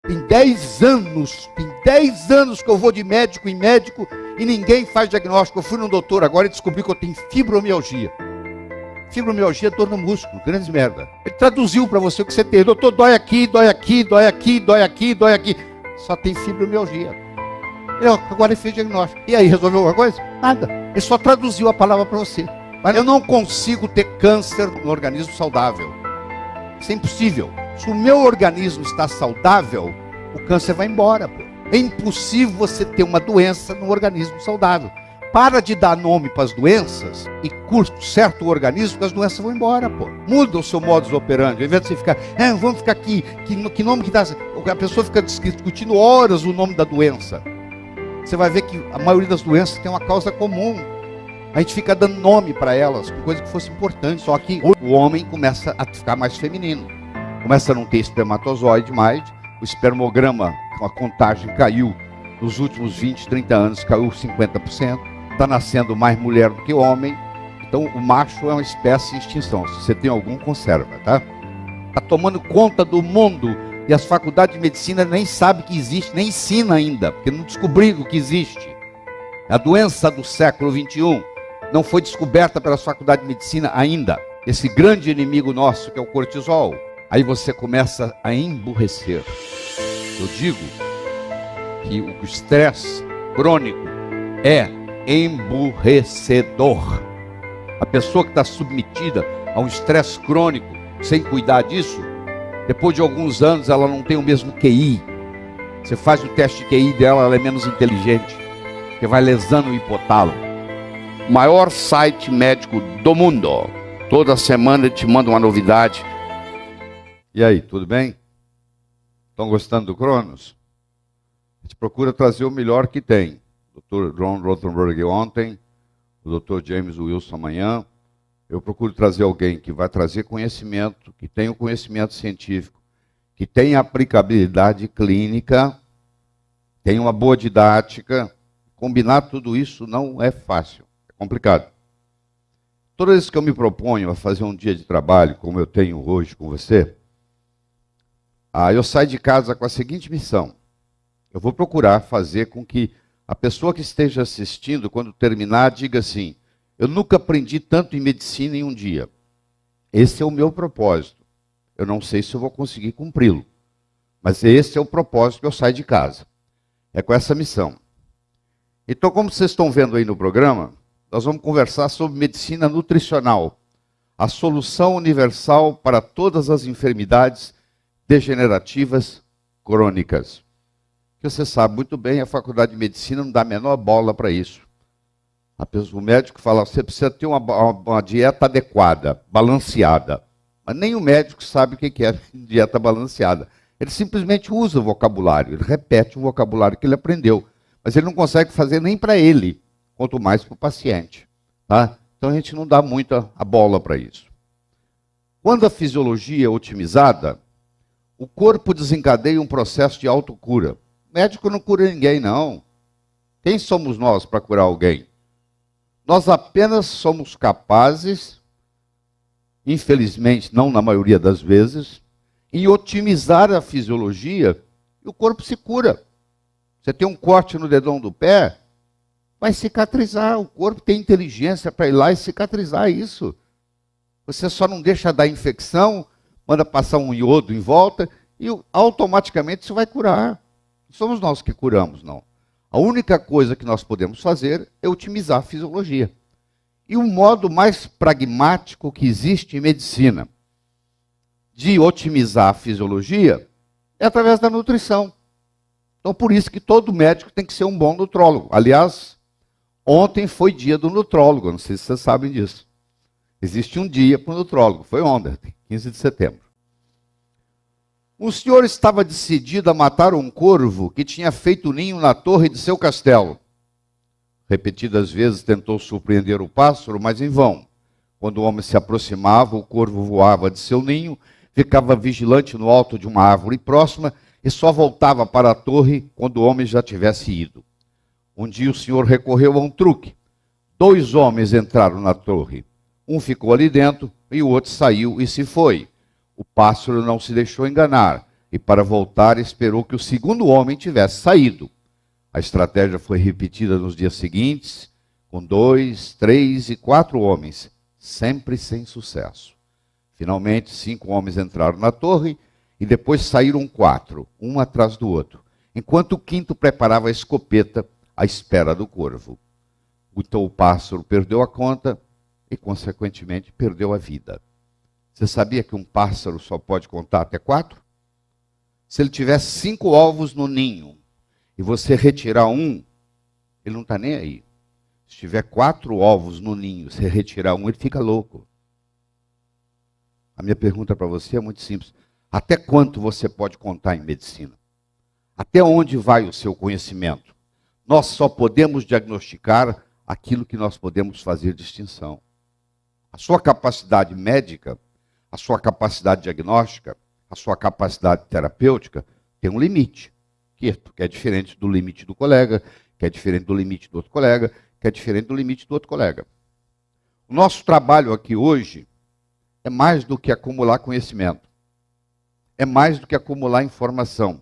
Tem 10 anos que eu vou de médico em médico e ninguém faz diagnóstico. Eu fui num doutor agora e descobri que eu tenho fibromialgia. Fibromialgia é dor no músculo, grande merda. Ele traduziu para você o que você tem. Doutor, dói aqui, dói aqui, dói aqui, dói aqui, dói aqui. Só tem fibromialgia. Agora ele fez diagnóstico. E aí, resolveu alguma coisa? Nada. Ele só traduziu a palavra para você. Mas eu não consigo ter câncer no organismo saudável. Isso é impossível. Se o meu organismo está saudável, o câncer vai embora. Pô. É impossível você ter uma doença no organismo saudável. Para de dar nome para as doenças e curta certo o organismo, que as doenças vão embora, pô. Muda o seu modus operandi. Ao invés de você ficar, vamos ficar aqui, que nome que dá? A pessoa fica discutindo horas o nome da doença. Você vai ver que a maioria das doenças tem uma causa comum. A gente fica dando nome para elas, com coisa que fosse importante. Só que o homem começa a ficar mais feminino. Começa a não ter espermatozoide mais. O espermograma, a contagem caiu nos últimos 20, 30 anos, caiu 50%. Está nascendo mais mulher do que homem. Então o macho é uma espécie em extinção. Se você tem algum, conserva, tá? Está tomando conta do mundo. E as faculdades de medicina nem sabem que existe, nem ensina ainda, porque não descobriram que existe. A doença do século XXI não foi descoberta pelas faculdades de medicina ainda. Esse grande inimigo nosso, que é o cortisol. Aí você começa a emburrecer. Eu digo que o estresse crônico é emburrecedor. A pessoa que está submetida a um estresse crônico, sem cuidar disso, depois de alguns anos ela não tem o mesmo QI. Você faz o teste de QI dela, ela é menos inteligente, porque vai lesando o hipotálamo. O maior site médico do mundo. Toda semana ele te manda uma novidade. E aí, tudo bem? Estão gostando do Cronos? A gente procura trazer o melhor que tem. O Dr. John Rothenberg ontem, o Dr. James Wilson amanhã. Eu procuro trazer alguém que vai trazer conhecimento, que tenha o conhecimento científico, que tenha aplicabilidade clínica, tenha uma boa didática. Combinar tudo isso não é fácil, é complicado. Toda vez que eu me proponho a fazer um dia de trabalho, como eu tenho hoje com você, eu saio de casa com a seguinte missão. Eu vou procurar fazer com que a pessoa que esteja assistindo, quando terminar, diga assim: eu nunca aprendi tanto em medicina em um dia. Esse é o meu propósito. Eu não sei se eu vou conseguir cumpri-lo, mas esse é o propósito que eu saio de casa. É com essa missão. Então, como vocês estão vendo aí no programa, nós vamos conversar sobre medicina nutricional, a solução universal para todas as enfermidades degenerativas crônicas. Que você sabe muito bem, a faculdade de medicina não dá a menor bola para isso. O médico fala, você precisa ter uma dieta adequada, balanceada. Mas nem o médico sabe o que é dieta balanceada. Ele simplesmente usa o vocabulário, ele repete o vocabulário que ele aprendeu. Mas ele não consegue fazer nem para ele, quanto mais para o paciente. Tá? Então a gente não dá muita a bola para isso. Quando a fisiologia é otimizada, o corpo desencadeia um processo de autocura. O médico não cura ninguém, não. Quem somos nós para curar alguém? Nós apenas somos capazes, infelizmente não na maioria das vezes, em otimizar a fisiologia e o corpo se cura. Você tem um corte no dedão do pé, vai cicatrizar. O corpo tem inteligência para ir lá e cicatrizar isso. Você só não deixa dar infecção, manda passar um iodo em volta e automaticamente isso vai curar. Não somos nós que curamos, não. A única coisa que nós podemos fazer é otimizar a fisiologia. E o modo mais pragmático que existe em medicina de otimizar a fisiologia é através da nutrição. Então, por isso que todo médico tem que ser um bom nutrólogo. Aliás, ontem foi dia do nutrólogo, não sei se vocês sabem disso. Existe um dia para o nutrólogo, foi ontem, 15 de setembro. O senhor estava decidido a matar um corvo que tinha feito ninho na torre de seu castelo. Repetidas vezes tentou surpreender o pássaro, mas em vão. Quando o homem se aproximava, o corvo voava de seu ninho, ficava vigilante no alto de uma árvore próxima e só voltava para a torre quando o homem já tivesse ido. Um dia o senhor recorreu a um truque. 2 homens entraram na torre. Um ficou ali dentro e o outro saiu e se foi. O pássaro não se deixou enganar. e para voltar esperou que o segundo homem tivesse saído. A estratégia foi repetida nos dias seguintes, com 2, 3 e 4 homens, sempre sem sucesso. Finalmente, 5 homens entraram na torre e depois saíram 4, um atrás do outro, enquanto o quinto preparava a escopeta à espera do corvo. Então o pássaro perdeu a conta e, consequentemente, perdeu a vida. Você sabia que um pássaro só pode contar até 4? Se ele tiver 5 ovos no ninho e você retirar um, ele não está nem aí. Se tiver 4 ovos no ninho, você retirar um, ele fica louco. A minha pergunta para você é muito simples. Até quanto você pode contar em medicina? Até onde vai o seu conhecimento? Nós só podemos diagnosticar aquilo que nós podemos fazer distinção. A sua capacidade médica, a sua capacidade diagnóstica, a sua capacidade terapêutica tem um limite, que é diferente do limite do colega, que é diferente do limite do outro colega, que é diferente do limite do outro colega. O nosso trabalho aqui hoje é mais do que acumular conhecimento, é mais do que acumular informação,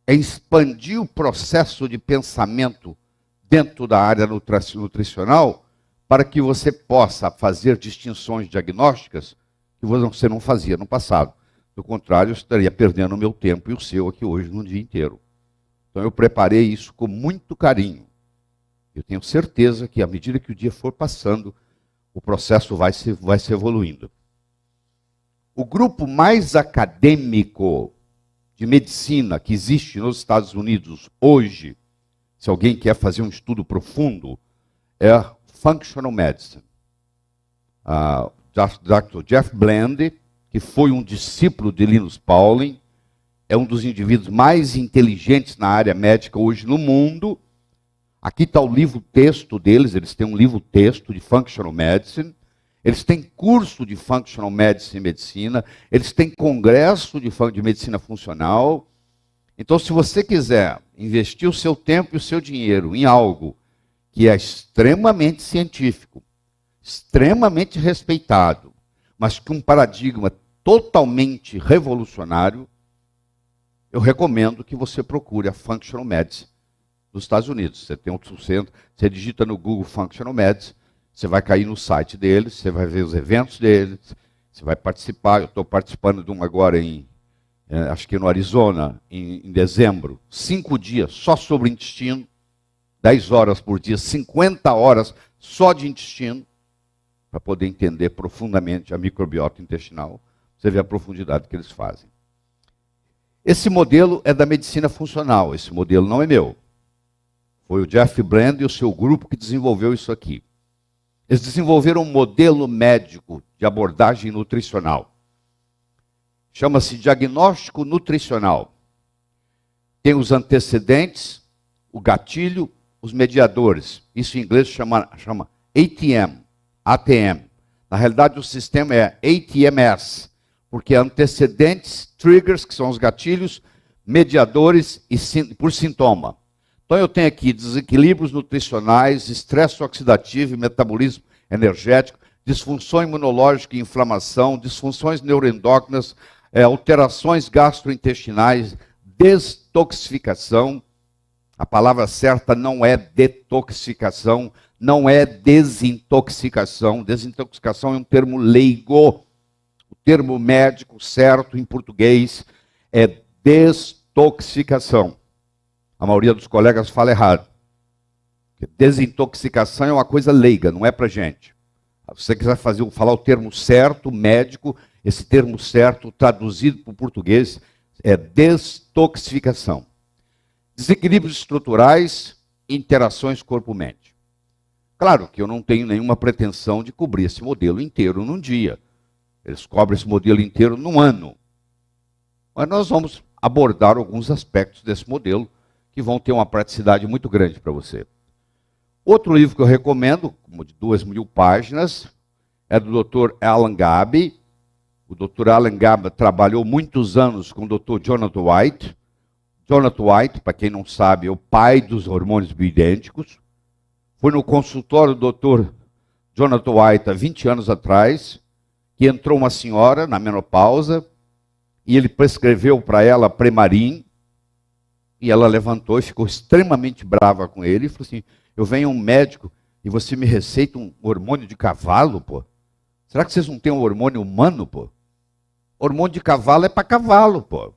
é expandir o processo de pensamento dentro da área nutricional para que você possa fazer distinções diagnósticas que você não fazia no passado. Do contrário, eu estaria perdendo o meu tempo e o seu aqui hoje no dia inteiro. Então eu preparei isso com muito carinho. Eu tenho certeza que à medida que o dia for passando, o processo vai se evoluindo. O grupo mais acadêmico de medicina que existe nos Estados Unidos hoje, se alguém quer fazer um estudo profundo, é Functional Medicine. Dr. Jeff Bland, que foi um discípulo de Linus Pauling, é um dos indivíduos mais inteligentes na área médica hoje no mundo. Aqui está o livro-texto deles, eles têm um livro-texto de Functional Medicine, eles têm curso de Functional Medicine e Medicina, eles têm congresso de Medicina Funcional. Então, se você quiser investir o seu tempo e o seu dinheiro em algo que é extremamente científico, extremamente respeitado, mas com um paradigma totalmente revolucionário, eu recomendo que você procure a Functional Medicine dos Estados Unidos. Você tem um centro, você digita no Google Functional Medicine, você vai cair no site deles, você vai ver os eventos deles, você vai participar. Eu estou participando de um agora acho que no Arizona, em dezembro, 5 dias só sobre intestino, 10 horas por dia, 50 horas só de intestino, para poder entender profundamente a microbiota intestinal. Você vê a profundidade que eles fazem. Esse modelo é da medicina funcional, esse modelo não é meu. Foi o Jeff Bland e o seu grupo que desenvolveu isso aqui. Eles desenvolveram um modelo médico de abordagem nutricional. Chama-se diagnóstico nutricional. Tem os antecedentes, o gatilho, os mediadores. Isso em inglês chama ATM. Na realidade, o sistema é ATMS, porque é antecedentes, triggers, que são os gatilhos, mediadores e por sintoma. Então eu tenho aqui desequilíbrios nutricionais, estresse oxidativo e metabolismo energético, disfunção imunológica e inflamação, disfunções neuroendócrinas, alterações gastrointestinais, detoxificação. A palavra certa não é detoxificação, não é desintoxicação. Desintoxicação é um termo leigo. O termo médico certo em português é detoxificação. A maioria dos colegas fala errado. Desintoxicação é uma coisa leiga, não é para gente. Se você quiser falar o termo certo, médico, esse termo certo, traduzido para o português, é detoxificação. Desequilíbrios estruturais, interações corpo-mente. Claro que eu não tenho nenhuma pretensão de cobrir esse modelo inteiro num dia. Eles cobrem esse modelo inteiro num ano. Mas nós vamos abordar alguns aspectos desse modelo que vão ter uma praticidade muito grande para você. Outro livro que eu recomendo, de 2.000 páginas, é do Dr. Alan Gabi. O Dr. Alan Gabi trabalhou muitos anos com o Dr. Jonathan White. Jonathan White, para quem não sabe, é o pai dos hormônios bioidênticos. Foi no consultório do Dr. Jonathan White há 20 anos atrás, que entrou uma senhora na menopausa, e ele prescreveu para ela Premarin, e ela levantou e ficou extremamente brava com ele, e falou assim, eu venho um médico e você me receita um hormônio de cavalo, pô? Será que vocês não têm um hormônio humano, pô? Hormônio de cavalo é para cavalo, pô.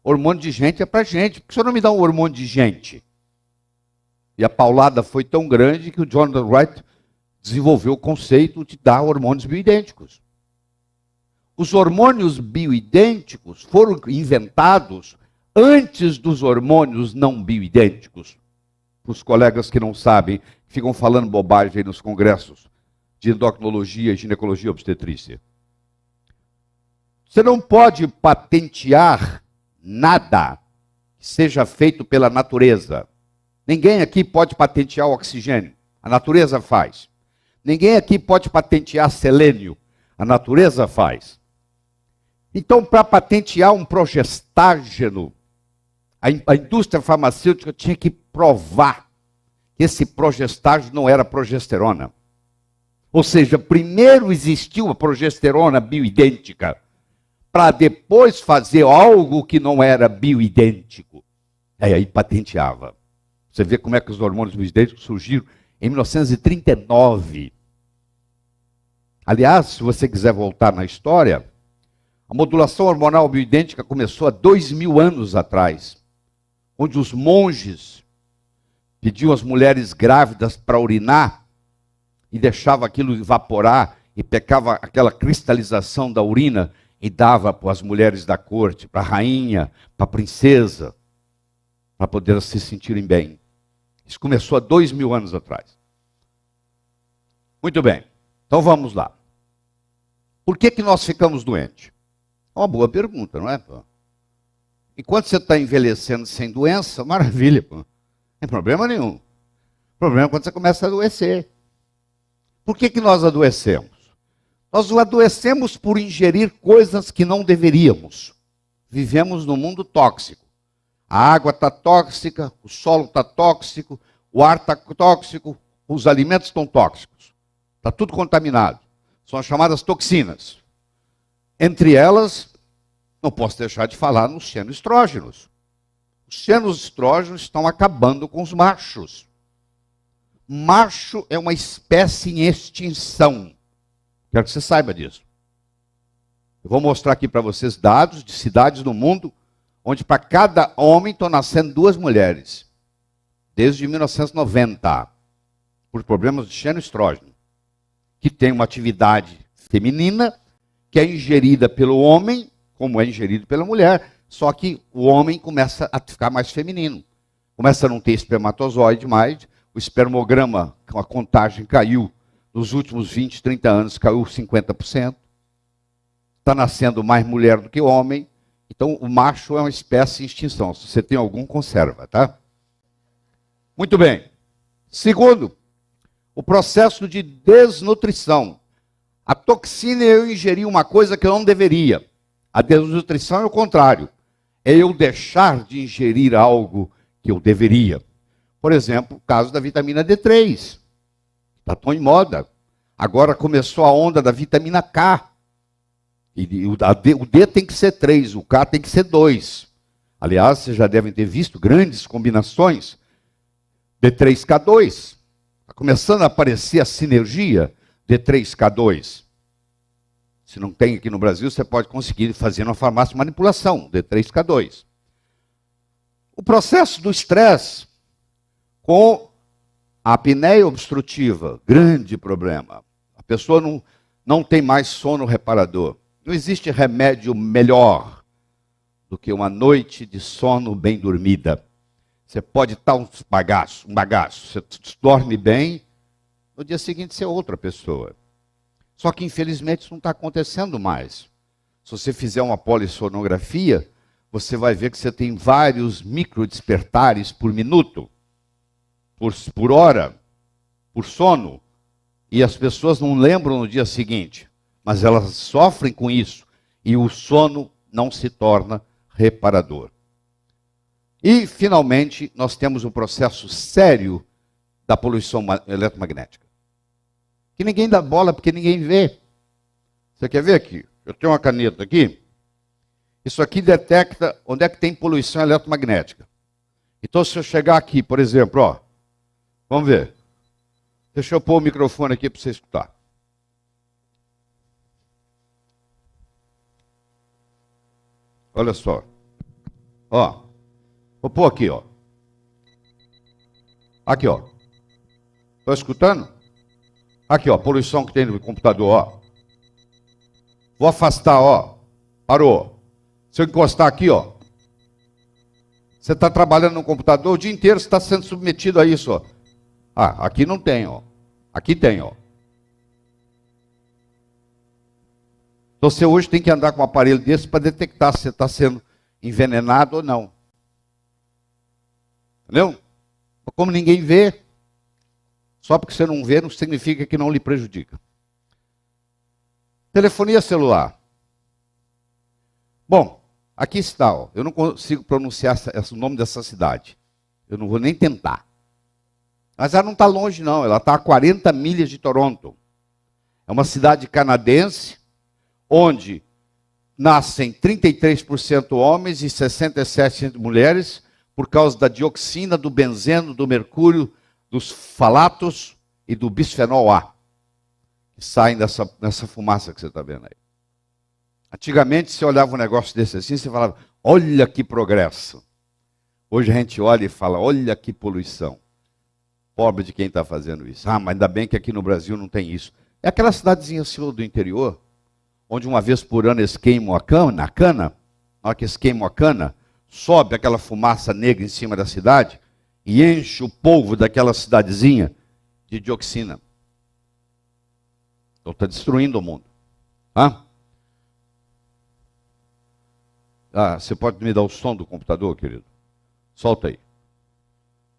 Hormônio de gente é para gente. Por que o senhor não me dá um hormônio de gente? E a paulada foi tão grande que o Jonathan Wright desenvolveu o conceito de dar hormônios bioidênticos. Os hormônios bioidênticos foram inventados antes dos hormônios não bioidênticos. Para os colegas que não sabem, ficam falando bobagem aí nos congressos de endocrinologia, ginecologia e obstetrícia. Você não pode patentear nada que seja feito pela natureza. Ninguém aqui pode patentear o oxigênio. A natureza faz. Ninguém aqui pode patentear selênio. A natureza faz. Então, para patentear um progestágeno, a indústria farmacêutica tinha que provar que esse progestágeno não era progesterona. Ou seja, primeiro existiu a progesterona bioidêntica, para depois fazer algo que não era bioidêntico. Aí patenteava. Você vê como é que os hormônios bioidênticos surgiram em 1939. Aliás, se você quiser voltar na história, a modulação hormonal bioidêntica começou há 2000 anos atrás, onde os monges pediam às mulheres grávidas para urinar e deixava aquilo evaporar e pegava aquela cristalização da urina e dava para as mulheres da corte, para a rainha, para a princesa, para poder se sentirem bem. Isso começou há 2000 anos atrás. Muito bem, então vamos lá. Por que nós ficamos doentes? É uma boa pergunta, não é? Enquanto você está envelhecendo sem doença, maravilha, pô. Não tem problema nenhum. O problema é quando você começa a adoecer. Por que nós adoecemos? Nós adoecemos por ingerir coisas que não deveríamos. Vivemos num mundo tóxico. A água está tóxica, o solo está tóxico, o ar está tóxico, os alimentos estão tóxicos. Está tudo contaminado. São as chamadas toxinas. Entre elas, não posso deixar de falar nos xenoestrógenos. Os xenoestrógenos estão acabando com os machos. Macho é uma espécie em extinção. Quero que você saiba disso. Eu vou mostrar aqui para vocês dados de cidades no mundo onde para cada homem estão nascendo 2 mulheres. Desde 1990. Por problemas de xenoestrógeno. Que tem uma atividade feminina que é ingerida pelo homem, como é ingerido pela mulher, só que o homem começa a ficar mais feminino. Começa a não ter espermatozoide mais, o espermograma, a contagem caiu nos últimos 20, 30 anos, caiu 50%. Está nascendo mais mulher do que homem, então o macho é uma espécie em extinção. Se você tem algum, conserva, tá? Muito bem. Segundo, o processo de desnutrição. A toxina é eu ingerir uma coisa que eu não deveria. A desnutrição é o contrário. É eu deixar de ingerir algo que eu deveria. Por exemplo, o caso da vitamina D3. Está tão em moda. Agora começou a onda da vitamina K. E o D tem que ser 3, o K tem que ser 2. Aliás, vocês já devem ter visto grandes combinações. D3K2. Está começando a aparecer a sinergia D3K2. Se não tem aqui no Brasil, você pode conseguir fazer na farmácia manipulação, D3K2. O processo do estresse com a apneia obstrutiva, grande problema. A pessoa não tem mais sono reparador. Não existe remédio melhor do que uma noite de sono bem dormida. Você pode estar um bagaço. Você dorme bem, no dia seguinte você é outra pessoa. Só que, infelizmente, isso não está acontecendo mais. Se você fizer uma polissonografia, você vai ver que você tem vários microdespertares por minuto, por hora, por sono. E as pessoas não lembram no dia seguinte, mas elas sofrem com isso. E o sono não se torna reparador. E, finalmente, nós temos um processo sério da poluição eletromagnética. Que ninguém dá bola porque ninguém vê. Você quer ver aqui? Eu tenho uma caneta aqui. Isso aqui detecta onde é que tem poluição eletromagnética. Então, se eu chegar aqui, por exemplo, ó, vamos ver. Deixa eu pôr o microfone aqui para você escutar. Olha só. Ó, vou pôr aqui, ó. Aqui, ó. Estão escutando? Aqui, ó, poluição que tem no computador, ó. Vou afastar, ó. Parou. Se eu encostar aqui, ó. Você está trabalhando no computador o dia inteiro, você está sendo submetido a isso, ó. Ah, aqui não tem, ó. Aqui tem, ó. Então você hoje tem que andar com um aparelho desse para detectar se você está sendo envenenado ou não. Entendeu? Como ninguém vê, só porque você não vê, não significa que não lhe prejudica. Telefonia celular. Bom, aqui está, ó. Eu não consigo pronunciar o nome dessa cidade. Eu não vou nem tentar. Mas ela não está longe, não. Ela está a 40 milhas de Toronto. É uma cidade canadense, onde nascem 33% homens e 67% mulheres, por causa da dioxina, do benzeno, do mercúrio, dos falatos e do bisfenol A, que saem dessa fumaça que você está vendo aí. Antigamente, você olhava um negócio desse assim, você falava, olha que progresso. Hoje a gente olha e fala, olha que poluição. Pobre de quem está fazendo isso. Ah, mas ainda bem que aqui no Brasil não tem isso. É aquela cidadezinha assim do interior, onde uma vez por ano eles queimam a cana, na hora que eles queimam a cana, sobe aquela fumaça negra em cima da cidade e enche o polvo daquela cidadezinha de dioxina. Então está destruindo o mundo. Ah, você pode me dar o som do computador, querido? Solta aí.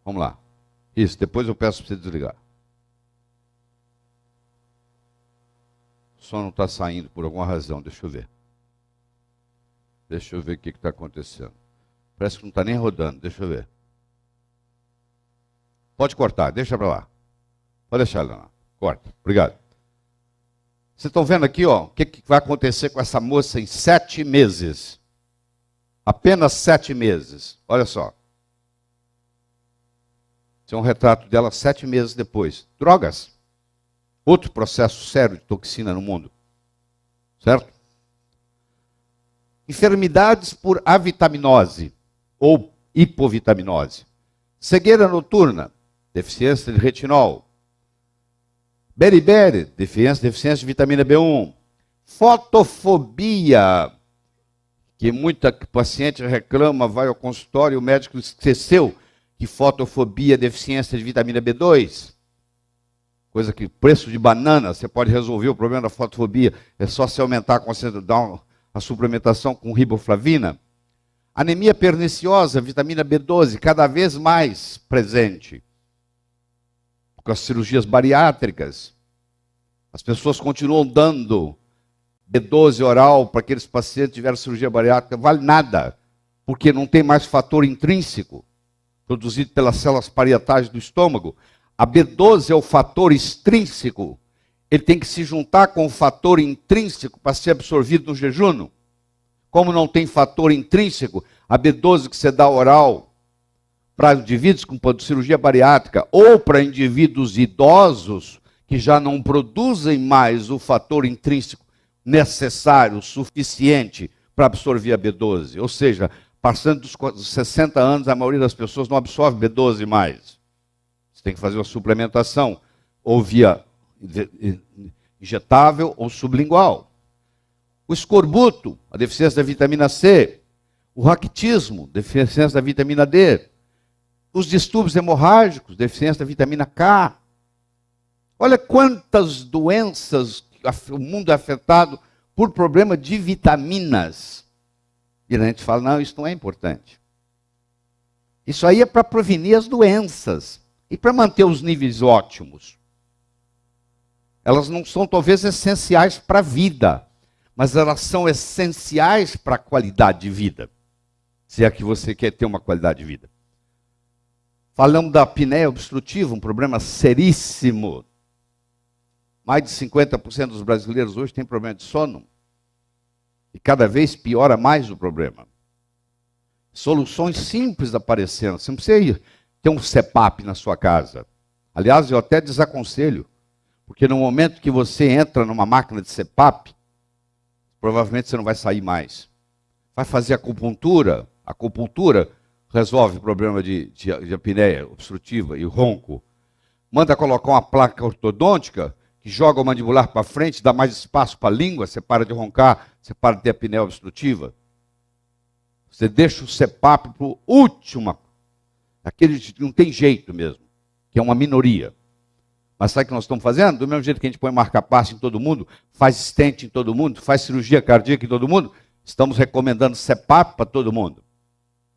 Vamos lá. Isso, depois eu peço para você desligar. O som não está saindo por alguma razão, deixa eu ver. Deixa eu ver o que está acontecendo. Parece que não está nem rodando, deixa eu ver. Pode cortar, deixa para lá. Pode deixar lá. Corta, obrigado. Vocês estão vendo aqui, ó, o que vai acontecer com essa moça em 7 meses. Apenas 7 meses. Olha só. Esse é um retrato dela 7 meses depois. Drogas. Outro processo sério de toxina no mundo. Certo? Enfermidades por avitaminose ou hipovitaminose. Cegueira noturna, deficiência de retinol. Beriberi, deficiência de vitamina B1. Fotofobia, que muita paciente reclama, vai ao consultório e o médico esqueceu que fotofobia é deficiência de vitamina B2. Coisa que preço de banana, você pode resolver o problema da fotofobia, é só se aumentar a concentração, a suplementação com riboflavina. Anemia perniciosa, vitamina B12, cada vez mais presente. Com as cirurgias bariátricas, as pessoas continuam dando B12 oral para aqueles pacientes que tiveram cirurgia bariátrica, vale nada, porque não tem mais fator intrínseco produzido pelas células parietais do estômago. A B12 é o fator extrínseco, ele tem que se juntar com o fator intrínseco para ser absorvido no jejum. Como não tem fator intrínseco, a B12 que você dá oral para indivíduos com cirurgia bariátrica ou para indivíduos idosos que já não produzem mais o fator intrínseco necessário, suficiente para absorver a B12. Ou seja, passando dos 60 anos, a maioria das pessoas não absorve B12 mais. Você tem que fazer uma suplementação, ou via injetável ou sublingual. O escorbuto, a deficiência da vitamina C. O raquitismo, deficiência da vitamina D. Os distúrbios hemorrágicos, deficiência da vitamina K. Olha quantas doenças o mundo é afetado por problema de vitaminas. E a gente fala, não, isso não é importante. Isso aí é para prevenir as doenças e para manter os níveis ótimos. Elas não são talvez essenciais para a vida, mas elas são essenciais para a qualidade de vida. Se é que você quer ter uma qualidade de vida. Falamos da apneia obstrutiva, um problema seríssimo. Mais de 50% dos brasileiros hoje têm problema de sono. E cada vez piora mais o problema. Soluções simples aparecendo. Você não precisa ter um CPAP na sua casa. Aliás, eu até desaconselho, porque no momento que você entra numa máquina de CPAP, provavelmente você não vai sair mais. Vai fazer acupuntura resolve o problema de apneia obstrutiva e ronco. Manda colocar uma placa ortodôntica que joga o mandibular para frente, dá mais espaço para a língua, você para de roncar, você para de ter apneia obstrutiva. Você deixa o CPAP para o último, aquele que não tem jeito mesmo, que é uma minoria. Mas sabe o que nós estamos fazendo? Do mesmo jeito que a gente põe marca-passo em todo mundo, faz stent em todo mundo, faz cirurgia cardíaca em todo mundo, estamos recomendando CPAP para todo mundo.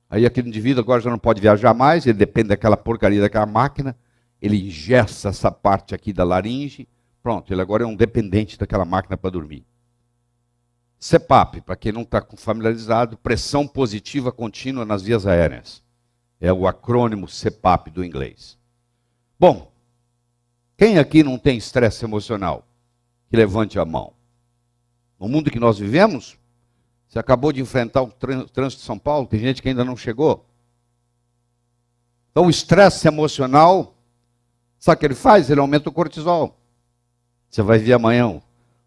Aí aquele indivíduo agora já não pode viajar mais, ele depende daquela porcaria daquela máquina, ele ingessa essa parte aqui da laringe, pronto, ele agora é um dependente daquela máquina para dormir. CPAP, para quem não está familiarizado, pressão positiva contínua nas vias aéreas. É o acrônimo CPAP do inglês. Bom, quem aqui não tem estresse emocional? Que levante a mão. No mundo que nós vivemos, você acabou de enfrentar o trânsito de São Paulo, tem gente que ainda não chegou. Então o estresse emocional, sabe o que ele faz? Ele aumenta o cortisol. Você vai ver amanhã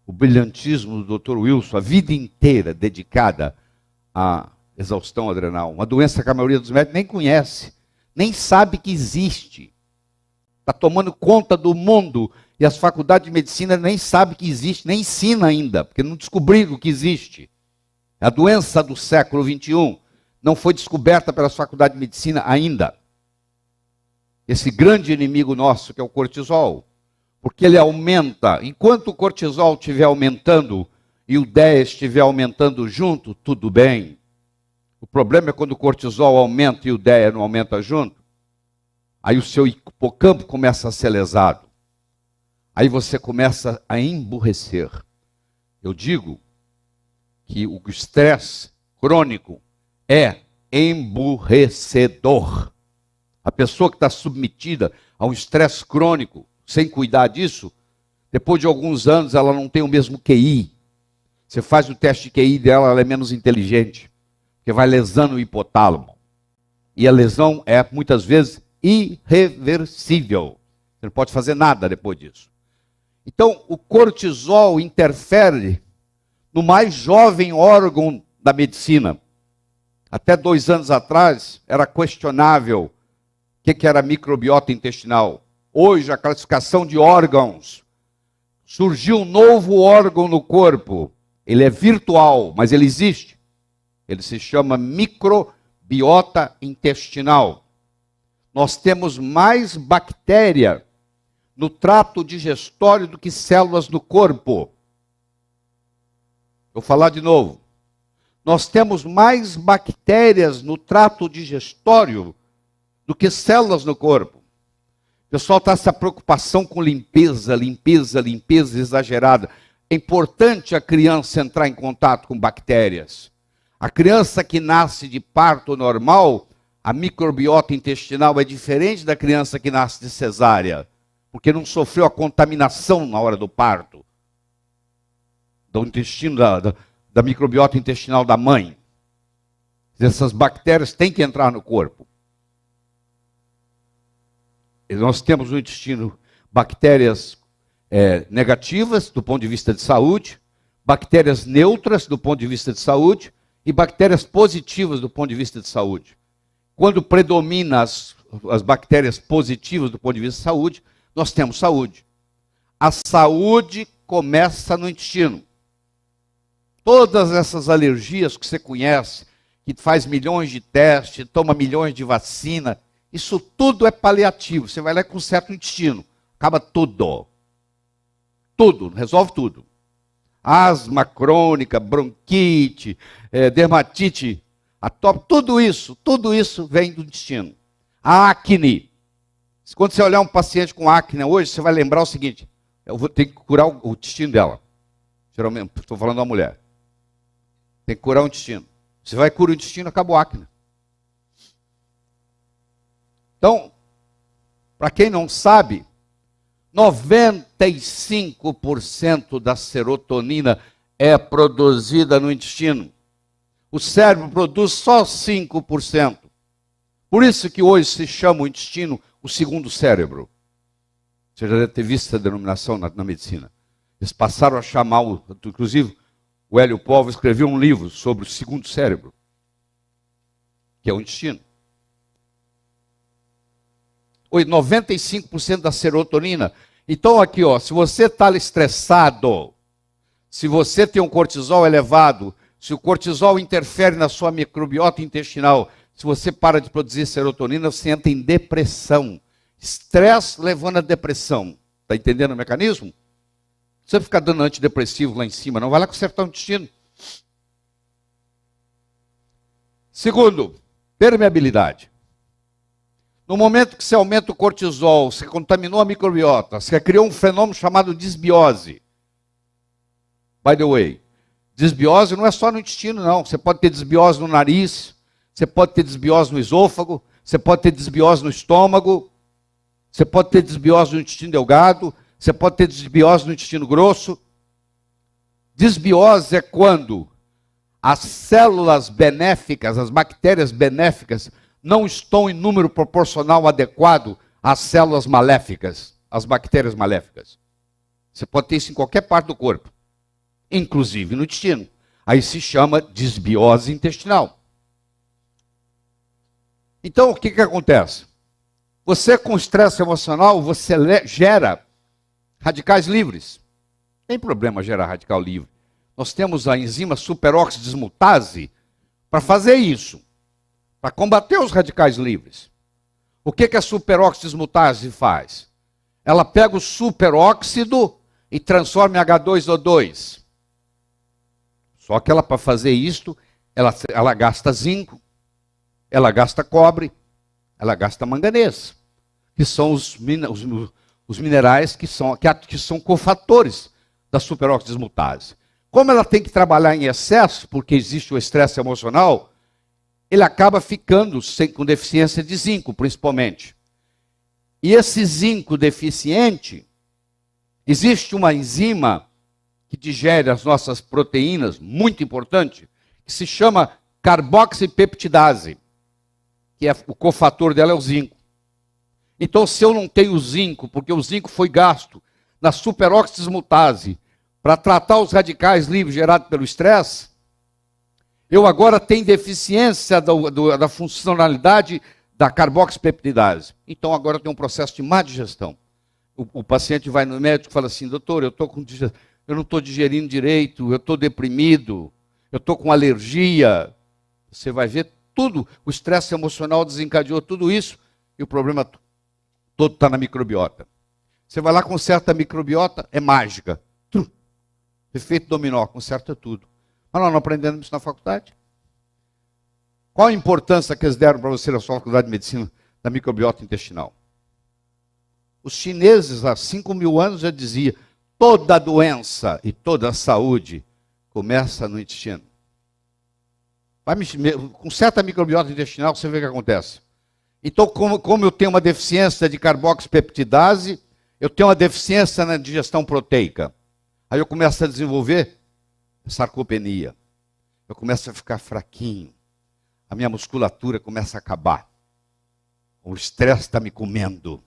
o brilhantismo do Dr. Wilson, a vida inteira dedicada à exaustão adrenal. Uma doença que a maioria dos médicos nem conhece, nem sabe que existe. Está tomando conta do mundo e as faculdades de medicina nem sabem que existe, nem ensina ainda, porque não descobriram que existe. A doença do século XXI não foi descoberta pelas faculdades de medicina ainda. Esse grande inimigo nosso, que é o cortisol, porque ele aumenta, enquanto o cortisol estiver aumentando e o DEA estiver aumentando junto, tudo bem. O problema é quando o cortisol aumenta e o DEA não aumenta junto. Aí o seu hipocampo começa a ser lesado. Aí você começa a emburrecer. Eu digo que o estresse crônico é emburrecedor. A pessoa que está submetida a um estresse crônico, sem cuidar disso, depois de alguns anos ela não tem o mesmo QI. Você faz o teste de QI dela, ela é menos inteligente, porque vai lesando o hipotálamo. E a lesão é, muitas vezes, irreversível. Você não pode fazer nada depois disso. Então, o cortisol interfere no mais jovem órgão da medicina. Até 2 anos atrás, era questionável o que era microbiota intestinal. Hoje, a classificação de órgãos. Surgiu um novo órgão no corpo. Ele é virtual, mas ele existe. Ele se chama microbiota intestinal. Nós temos mais bactéria no trato digestório do que células no corpo. Vou falar de novo. Nós temos mais bactérias no trato digestório do que células no corpo. O pessoal está essa preocupação com limpeza exagerada. É importante a criança entrar em contato com bactérias. A criança que nasce de parto normal, a microbiota intestinal é diferente da criança que nasce de cesárea, porque não sofreu a contaminação na hora do parto, do intestino, da microbiota intestinal da mãe. Essas bactérias têm que entrar no corpo. E nós temos no intestino bactérias negativas do ponto de vista de saúde, bactérias neutras do ponto de vista de saúde e bactérias positivas do ponto de vista de saúde. Quando predomina as bactérias positivas do ponto de vista de saúde, nós temos saúde. A saúde começa no intestino. Todas essas alergias que você conhece, que faz milhões de testes, toma milhões de vacina, isso tudo é paliativo. Você vai lá e conserta o intestino. Acaba tudo. Tudo, resolve tudo. Asma crônica, bronquite, dermatite, atópica, tudo isso vem do intestino. A acne. Quando você olhar um paciente com acne hoje, você vai lembrar o seguinte: eu vou ter que curar o intestino dela. Geralmente, estou falando da mulher. Tem que curar o intestino. Você vai curar o intestino, acaba o acne. Então, para quem não sabe, 95% da serotonina é produzida no intestino. O cérebro produz só 5%. Por isso que hoje se chama o intestino o segundo cérebro. Você já deve ter visto essa denominação na medicina. Eles passaram a chamar, inclusive, o Hélio Povo escreveu um livro sobre o segundo cérebro, que é o intestino. 95% da serotonina. Então aqui, ó, se você está estressado, se você tem um cortisol elevado, se o cortisol interfere na sua microbiota intestinal, se você para de produzir serotonina, você entra em depressão. Estresse levando a depressão. Está entendendo o mecanismo? Você fica dando antidepressivo lá em cima, não vai lá consertar o intestino. Segundo, permeabilidade. No momento que você aumenta o cortisol, você contaminou a microbiota, você criou um fenômeno chamado disbiose. By the way, disbiose não é só no intestino, não. Você pode ter disbiose no nariz, você pode ter desbiose no esôfago, você pode ter desbiose no estômago, você pode ter desbiose no intestino delgado, você pode ter desbiose no intestino grosso. Desbiose é quando as células benéficas, as bactérias benéficas, não estão em número proporcional adequado às células maléficas, às bactérias maléficas. Você pode ter isso em qualquer parte do corpo, inclusive no intestino. Aí se chama desbiose intestinal. Então, o que acontece? Você, com estresse emocional, você gera radicais livres. Não tem problema gerar radical livre. Nós temos a enzima superoxidismutase para fazer isso, para combater os radicais livres. O que a superoxidismutase faz? Ela pega o superóxido e transforma em H2O2. Só que ela, para fazer isto, ela gasta zinco, ela gasta cobre, ela gasta manganês, que são os minerais que são cofatores da superoxidismutase. Como ela tem que trabalhar em excesso, porque existe o estresse emocional, ele acaba ficando com deficiência de zinco, principalmente. E esse zinco deficiente, existe uma enzima que digere as nossas proteínas, muito importante, que se chama carboxipeptidase, que o cofator dela é o zinco. Então, se eu não tenho zinco, porque o zinco foi gasto na superoxidismutase para tratar os radicais livres gerados pelo estresse, eu agora tenho deficiência da funcionalidade da carboxipeptidase. Então, agora tem um processo de má digestão. O paciente vai no médico e fala assim: doutor, eu não estou digerindo direito, eu estou deprimido, eu estou com alergia. Você vai ver tudo, o estresse emocional desencadeou tudo isso, e o problema todo está na microbiota. Você vai lá, conserta a microbiota, é mágica. Efeito dominó, conserta tudo. Mas nós não aprendemos isso na faculdade. Qual a importância que eles deram para você na sua faculdade de medicina da microbiota intestinal? Os chineses, há 5.000 anos, já diziam: toda doença e toda saúde começa no intestino. Conserta a microbiota intestinal, você vê o que acontece. Então, como eu tenho uma deficiência de carboxipeptidase, eu tenho uma deficiência na digestão proteica. Aí eu começo a desenvolver sarcopenia. Eu começo a ficar fraquinho. A minha musculatura começa a acabar. O estresse está me comendo.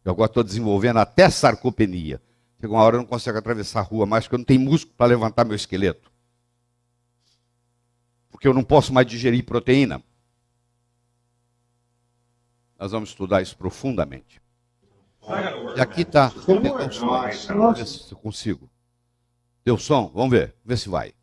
Eu agora estou desenvolvendo até sarcopenia. Chega uma hora eu não consigo atravessar a rua mais, porque eu não tenho músculo para levantar meu esqueleto. Porque eu não posso mais digerir proteína. Nós vamos estudar isso profundamente. E aqui está. Vamos ver se eu consigo. Deu som? Vamos ver. Vamos ver se vai.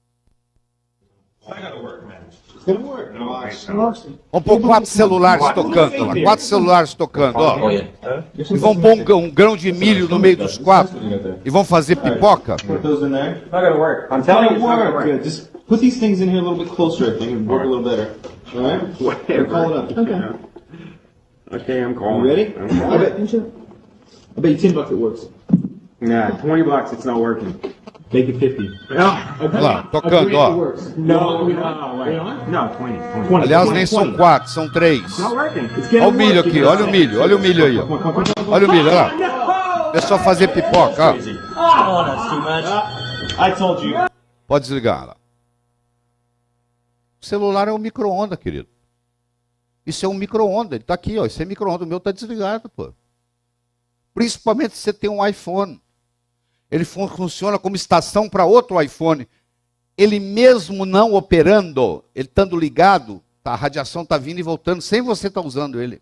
Vamos pôr 4 celulares tocando lá. 4 celulares tocando, ó. E vão pôr um grão de milho no meio dos 4. E vão fazer pipoca. Put these things in here a little bit closer, I think, and work a little better. All right? Call it up. Okay. Okay, I'm calling. You ready? I bet you $10 it works. Nah, $20, it's not working. Make it 50. Olha lá, tocando, ó. No, no, 20. Aliás, nem são 4, são 3. Not working. Olha o milho aqui, olha o milho aí, ó. Olha o milho, olha lá. É só fazer pipoca, ó. I told you. Pode desligar lá. O celular é um micro-ondas, querido. Isso é um micro-ondas. Ele está aqui, ó. Isso é micro-ondas. O meu está desligado, pô. Principalmente se você tem um iPhone. Ele funciona como estação para outro iPhone. Ele mesmo não operando, ele estando ligado, a radiação está vindo e voltando sem você estar usando ele.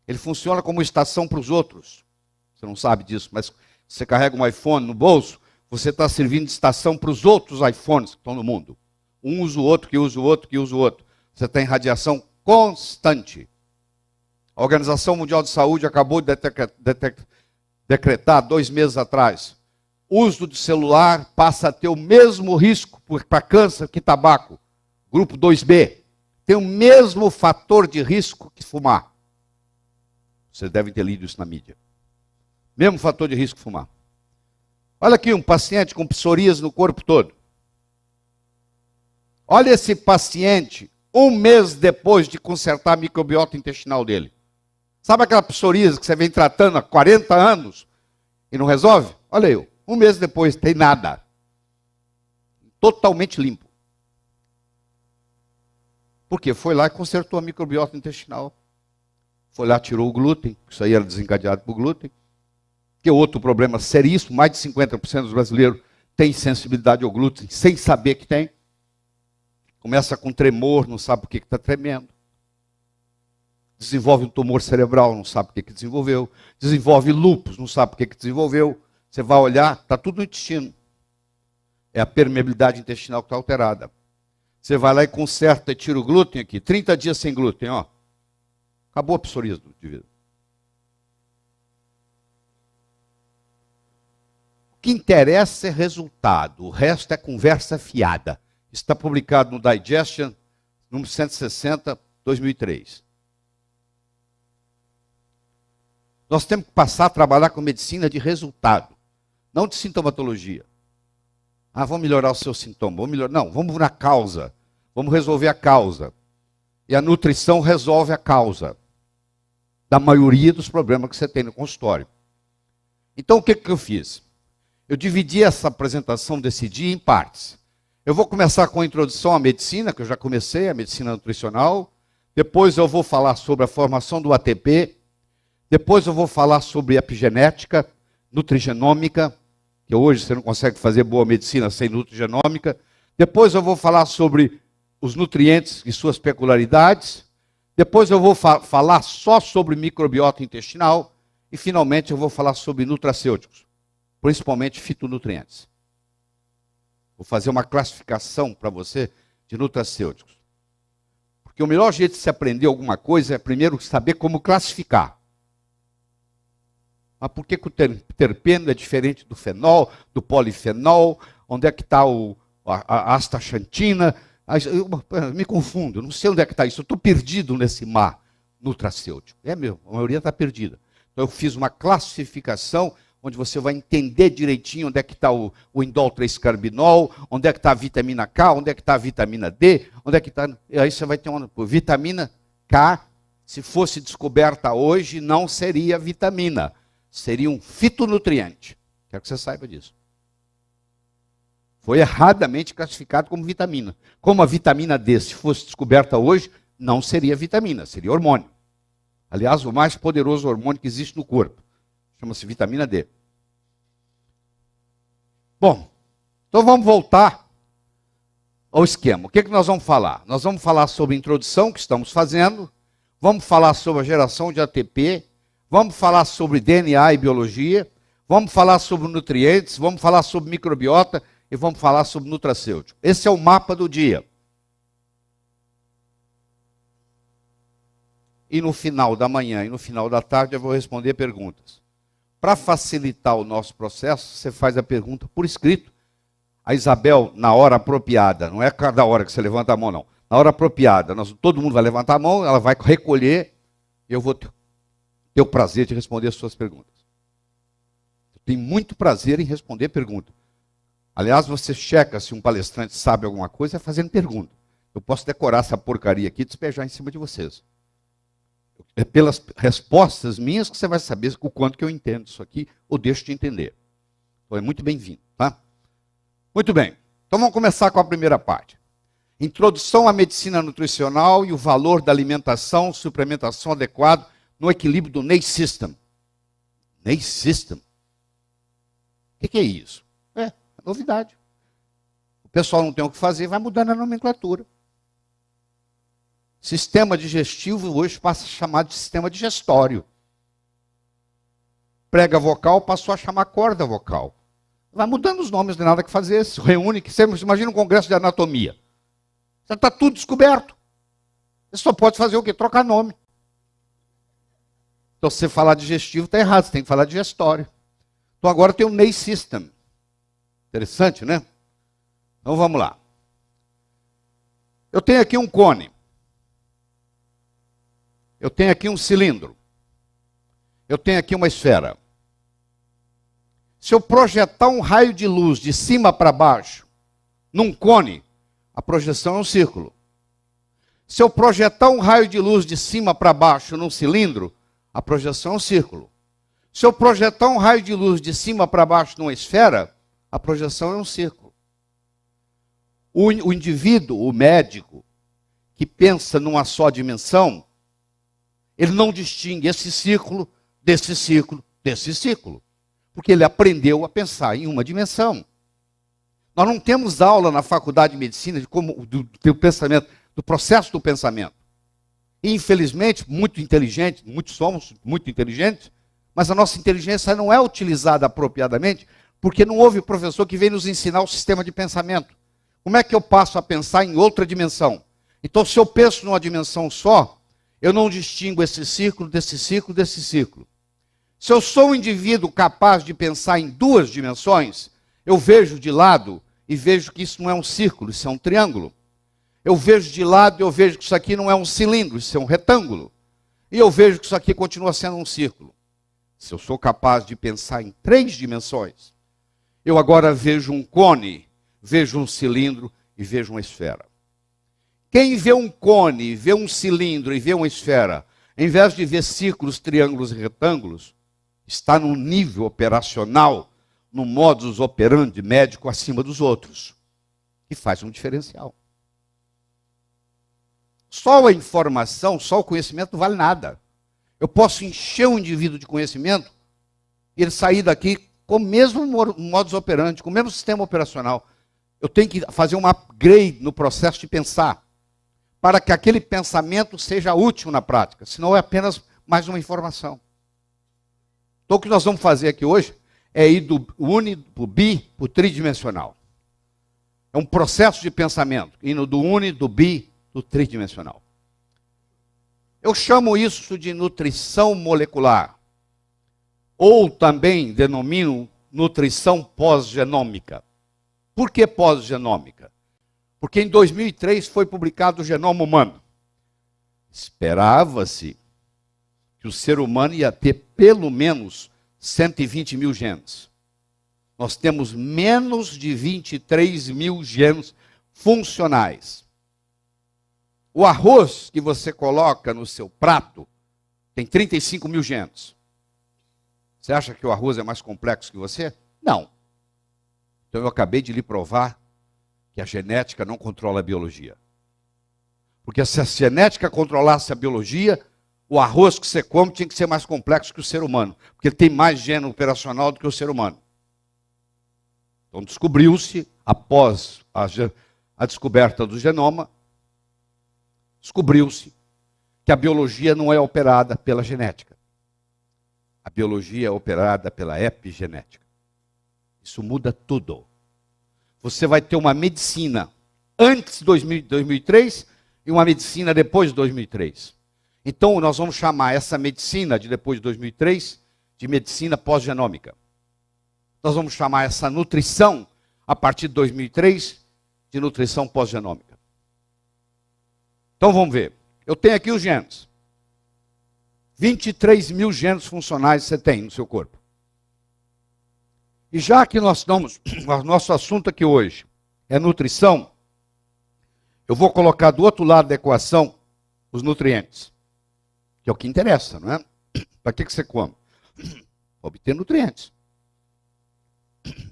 Ele funciona como estação para os outros. Você não sabe disso, mas você carrega um iPhone no bolso, você está servindo de estação para os outros iPhones que estão no mundo. Um usa o outro, que usa o outro, que usa o outro. Você tem radiação constante. A Organização Mundial de Saúde acabou de decretar 2 meses atrás. O uso de celular passa a ter o mesmo risco para câncer que tabaco. Grupo 2B. Tem o mesmo fator de risco que fumar. Vocês devem ter lido isso na mídia. Mesmo fator de risco que fumar. Olha aqui um paciente com psoríase no corpo todo. Olha esse paciente, 1 mês depois de consertar a microbiota intestinal dele. Sabe aquela psoríase que você vem tratando há 40 anos e não resolve? Olha aí, 1 mês depois, tem nada. Totalmente limpo. Por quê? Foi lá e consertou a microbiota intestinal. Foi lá, tirou o glúten, isso aí era desencadeado por glúten. Que é outro problema seríssimo, mais de 50% dos brasileiros têm sensibilidade ao glúten, sem saber que tem. Começa com tremor, não sabe por que está tremendo. Desenvolve um tumor cerebral, não sabe por que desenvolveu. Desenvolve lúpus, não sabe por que desenvolveu. Você vai olhar, está tudo no intestino. É a permeabilidade intestinal que está alterada. Você vai lá e conserta e tira o glúten aqui. 30 dias sem glúten, ó. Acabou a psoríase de vida. O que interessa é resultado. O resto é conversa fiada. Está publicado no Digestion, número 160, 2003. Nós temos que passar a trabalhar com medicina de resultado, não de sintomatologia. Ah, vamos melhorar o seu sintoma. Vamos melhorar. Não, vamos na causa. Vamos resolver a causa. E a nutrição resolve a causa da maioria dos problemas que você tem no consultório. Então, o que eu fiz? Eu dividi essa apresentação desse dia em partes. Eu vou começar com a introdução à medicina, que eu já comecei, a medicina nutricional. Depois eu vou falar sobre a formação do ATP. Depois eu vou falar sobre epigenética, nutrigenômica, que hoje você não consegue fazer boa medicina sem nutrigenômica. Depois eu vou falar sobre os nutrientes e suas peculiaridades. Depois eu vou falar só sobre microbiota intestinal. E finalmente eu vou falar sobre nutracêuticos, principalmente fitonutrientes. Vou fazer uma classificação para você de nutracêuticos. Porque o melhor jeito de se aprender alguma coisa é primeiro saber como classificar. Mas por que o terpeno é diferente do fenol, do polifenol? Onde é que está a astaxantina? Eu me confundo, não sei onde é que está isso. Eu estou perdido nesse mar nutracêutico. É mesmo, a maioria está perdida. Então eu fiz uma classificação onde você vai entender direitinho onde é que está o indol 3-carbinol, onde é que está a vitamina K, onde é que está a vitamina D, onde é que está... E aí você vai ter uma vitamina K, se fosse descoberta hoje, não seria vitamina, seria um fitonutriente. Quero que você saiba disso. Foi erradamente classificado como vitamina. Como a vitamina D, se fosse descoberta hoje, não seria vitamina, seria hormônio. Aliás, o mais poderoso hormônio que existe no corpo. Chama-se vitamina D. Bom, então vamos voltar ao esquema. O que nós vamos falar? Nós vamos falar sobre a introdução que estamos fazendo, vamos falar sobre a geração de ATP, vamos falar sobre DNA e biologia, vamos falar sobre nutrientes, vamos falar sobre microbiota e vamos falar sobre nutracêutico. Esse é o mapa do dia. E no final da manhã e no final da tarde eu vou responder perguntas. Para facilitar o nosso processo, você faz a pergunta por escrito. A Isabel, na hora apropriada, não é cada hora que você levanta a mão, não. Na hora apropriada, todo mundo vai levantar a mão, ela vai recolher, e eu vou ter o prazer de responder as suas perguntas. Eu tenho muito prazer em responder perguntas. Aliás, você checa se um palestrante sabe alguma coisa fazendo pergunta. Eu posso decorar essa porcaria aqui e despejar em cima de vocês. É pelas respostas minhas que você vai saber o quanto que eu entendo isso aqui, ou deixo de entender. Então é muito bem-vindo, tá? Muito bem. Então vamos começar com a primeira parte. Introdução à medicina nutricional e o valor da alimentação, suplementação adequado no equilíbrio do NEI System. NEI System? O que é isso? É novidade. O pessoal não tem o que fazer, vai mudando a nomenclatura. Sistema digestivo hoje passa a chamar de sistema digestório. Prega vocal passou a chamar corda vocal. Vai mudando os nomes, não tem nada que fazer. Se reúne, que você imagina um congresso de anatomia. Já está tudo descoberto. Você só pode fazer o quê? Trocar nome. Então, se você falar digestivo, está errado. Você tem que falar digestório. Então, agora tem o NEI System. Interessante, né? Então, vamos lá. Eu tenho aqui um cone. Eu tenho aqui um cilindro. Eu tenho aqui uma esfera. Se eu projetar um raio de luz de cima para baixo, num cone, a projeção é um círculo. Se eu projetar um raio de luz de cima para baixo num cilindro, a projeção é um círculo. Se eu projetar um raio de luz de cima para baixo numa esfera, a projeção é um círculo. O indivíduo, o médico, que pensa numa só dimensão, ele não distingue esse círculo desse círculo desse círculo. Porque ele aprendeu a pensar em uma dimensão. Nós não temos aula na faculdade de medicina de como do pensamento, do processo do pensamento. E, infelizmente, muito inteligentes, muitos somos muito inteligentes, mas a nossa inteligência não é utilizada apropriadamente porque não houve professor que veio nos ensinar o sistema de pensamento. Como é que eu passo a pensar em outra dimensão? Então, se eu penso numa dimensão só, eu não distingo esse círculo desse círculo desse círculo. Se eu sou um indivíduo capaz de pensar em duas dimensões, eu vejo de lado e vejo que isso não é um círculo, isso é um triângulo. Eu vejo de lado e eu vejo que isso aqui não é um cilindro, isso é um retângulo. E eu vejo que isso aqui continua sendo um círculo. Se eu sou capaz de pensar em três dimensões, eu agora vejo um cone, vejo um cilindro e vejo uma esfera. Quem vê um cone, vê um cilindro e vê uma esfera, em vez de ver círculos, triângulos e retângulos, está num nível operacional, no modus operandi médico acima dos outros, que faz um diferencial. Só a informação, só o conhecimento não vale nada. Eu posso encher um indivíduo de conhecimento e ele sair daqui com o mesmo modus operandi, com o mesmo sistema operacional. Eu tenho que fazer um upgrade no processo de pensar, para que aquele pensamento seja útil na prática, senão é apenas mais uma informação. Então, o que nós vamos fazer aqui hoje é ir do uni para o bi, para o tridimensional. É um processo de pensamento, indo do uni, do bi, do tridimensional. Eu chamo isso de nutrição molecular, ou também denomino nutrição pós-genômica. Por que pós-genômica? Porque em 2003 foi publicado o genoma humano. Esperava-se que o ser humano ia ter pelo menos 120 mil genes. Nós temos menos de 23 mil genes funcionais. O arroz que você coloca no seu prato tem 35 mil genes. Você acha que o arroz é mais complexo que você? Não. Então eu acabei de lhe provar que a genética não controla a biologia. Porque se a genética controlasse a biologia, o arroz que você come tinha que ser mais complexo que o ser humano, porque ele tem mais gene operacional do que o ser humano. Então descobriu-se, após a descoberta do genoma, descobriu-se que a biologia não é operada pela genética. A biologia é operada pela epigenética. Isso muda tudo. Você vai ter uma medicina antes de 2003 e uma medicina depois de 2003. Então, nós vamos chamar essa medicina de depois de 2003 de medicina pós-genômica. Nós vamos chamar essa nutrição, a partir de 2003, de nutrição pós-genômica. Então, vamos ver. Eu tenho aqui os genes. 23 mil genes funcionais você tem no seu corpo. E já que nós estamos, o nosso assunto aqui hoje é nutrição, eu vou colocar do outro lado da equação os nutrientes. Que é o que interessa, não é? Para que você come? Para obter nutrientes.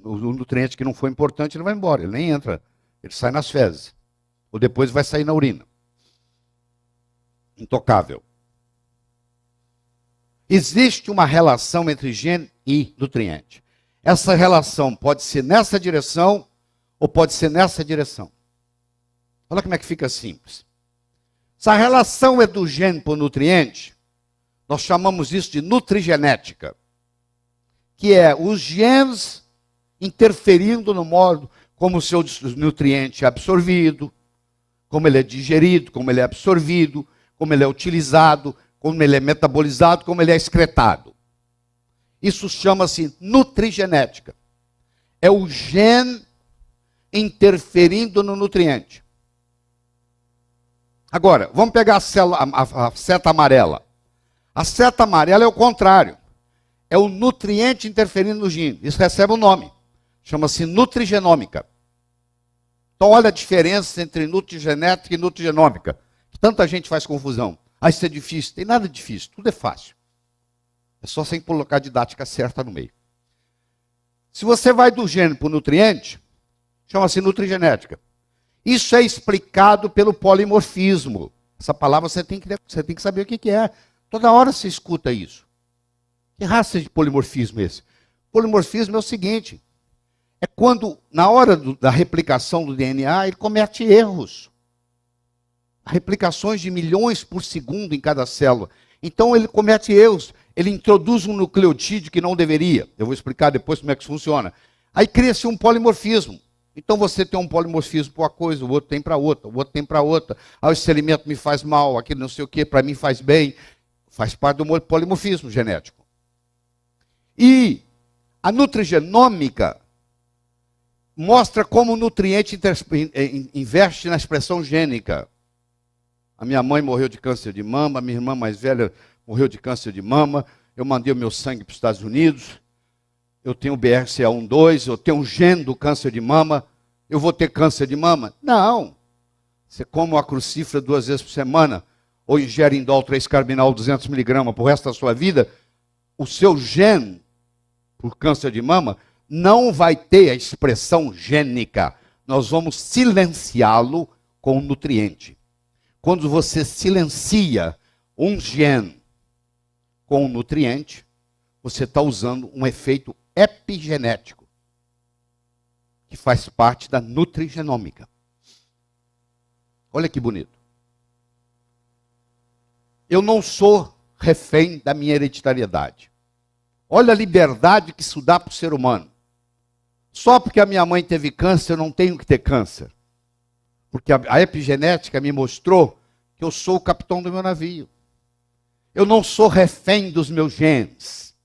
O nutriente que não for importante, ele vai embora, ele nem entra Ele sai nas fezes. Ou depois vai sair na urina. Intocável. Existe uma relação entre gene e nutriente. Essa relação pode ser nessa direção ou pode ser nessa direção. Olha como é que fica simples. Se a relação é do gene para o nutriente, nós chamamos isso de nutrigenética, que é os genes interferindo no modo como o seu nutriente é absorvido, como ele é digerido, como ele é absorvido, como ele é utilizado, como ele é metabolizado, como ele é excretado. Isso chama-se nutrigenética. É o gene interferindo no nutriente. Agora, vamos pegar a seta amarela. A seta amarela é o contrário. É o nutriente interferindo no gene. Isso recebe um nome. Chama-se nutrigenômica. Então, olha a diferença entre nutrigenética e nutrigenômica. Tanta gente faz confusão. Ah, isso é difícil. Tem nada difícil. Tudo é fácil. É só sem colocar a didática certa no meio. Se você vai do gene para o nutriente, chama-se nutrigenética. Isso é explicado pelo polimorfismo. Essa palavra você tem que saber o que é. Toda hora você escuta isso. Que raça de polimorfismo é esse? Polimorfismo é o seguinte. É quando, na hora da replicação do DNA, ele comete erros. Replicações de milhões por segundo em cada célula. Então ele comete erros. Ele introduz um nucleotídeo que não deveria. Eu vou explicar depois como é que isso funciona. Aí cria-se um polimorfismo. Então você tem um polimorfismo para uma coisa, o outro tem para outra, o outro tem para outra. Ah, esse alimento me faz mal, aquele não sei o que, para mim faz bem. Faz parte do polimorfismo genético. E a nutrigenômica mostra como o nutriente investe na expressão gênica. A minha mãe morreu de câncer de mama, a minha irmã mais velha morreu de câncer de mama, eu mandei o meu sangue para os Estados Unidos, eu tenho BRCA1-2, eu tenho um gene do câncer de mama, eu vou ter câncer de mama? Não. Você come uma crucífera 2 vezes por semana, ou ingere indol 3-carbinol 200 mg para o resto da sua vida, o seu gene por câncer de mama não vai ter a expressão gênica. Nós vamos silenciá-lo com o nutriente. Quando você silencia um gene com um nutriente, você está usando um efeito epigenético, que faz parte da nutrigenômica. Olha que bonito. Eu não sou refém da minha hereditariedade. Olha a liberdade que isso dá para o ser humano. Só porque a minha mãe teve câncer, eu não tenho que ter câncer. Porque a epigenética me mostrou que eu sou o capitão do meu navio. Eu não sou refém dos meus genes.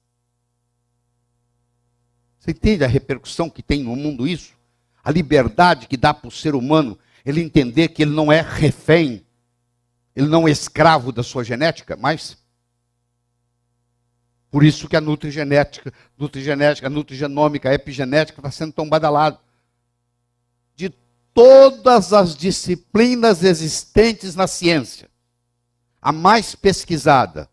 Você entende a repercussão que tem no mundo isso? A liberdade que dá para o ser humano, ele entender que ele não é refém, ele não é escravo da sua genética, mas por isso que a nutrigenética, a nutrigenômica, a epigenética está sendo tão badalada. De todas as disciplinas existentes na ciência, a mais pesquisada,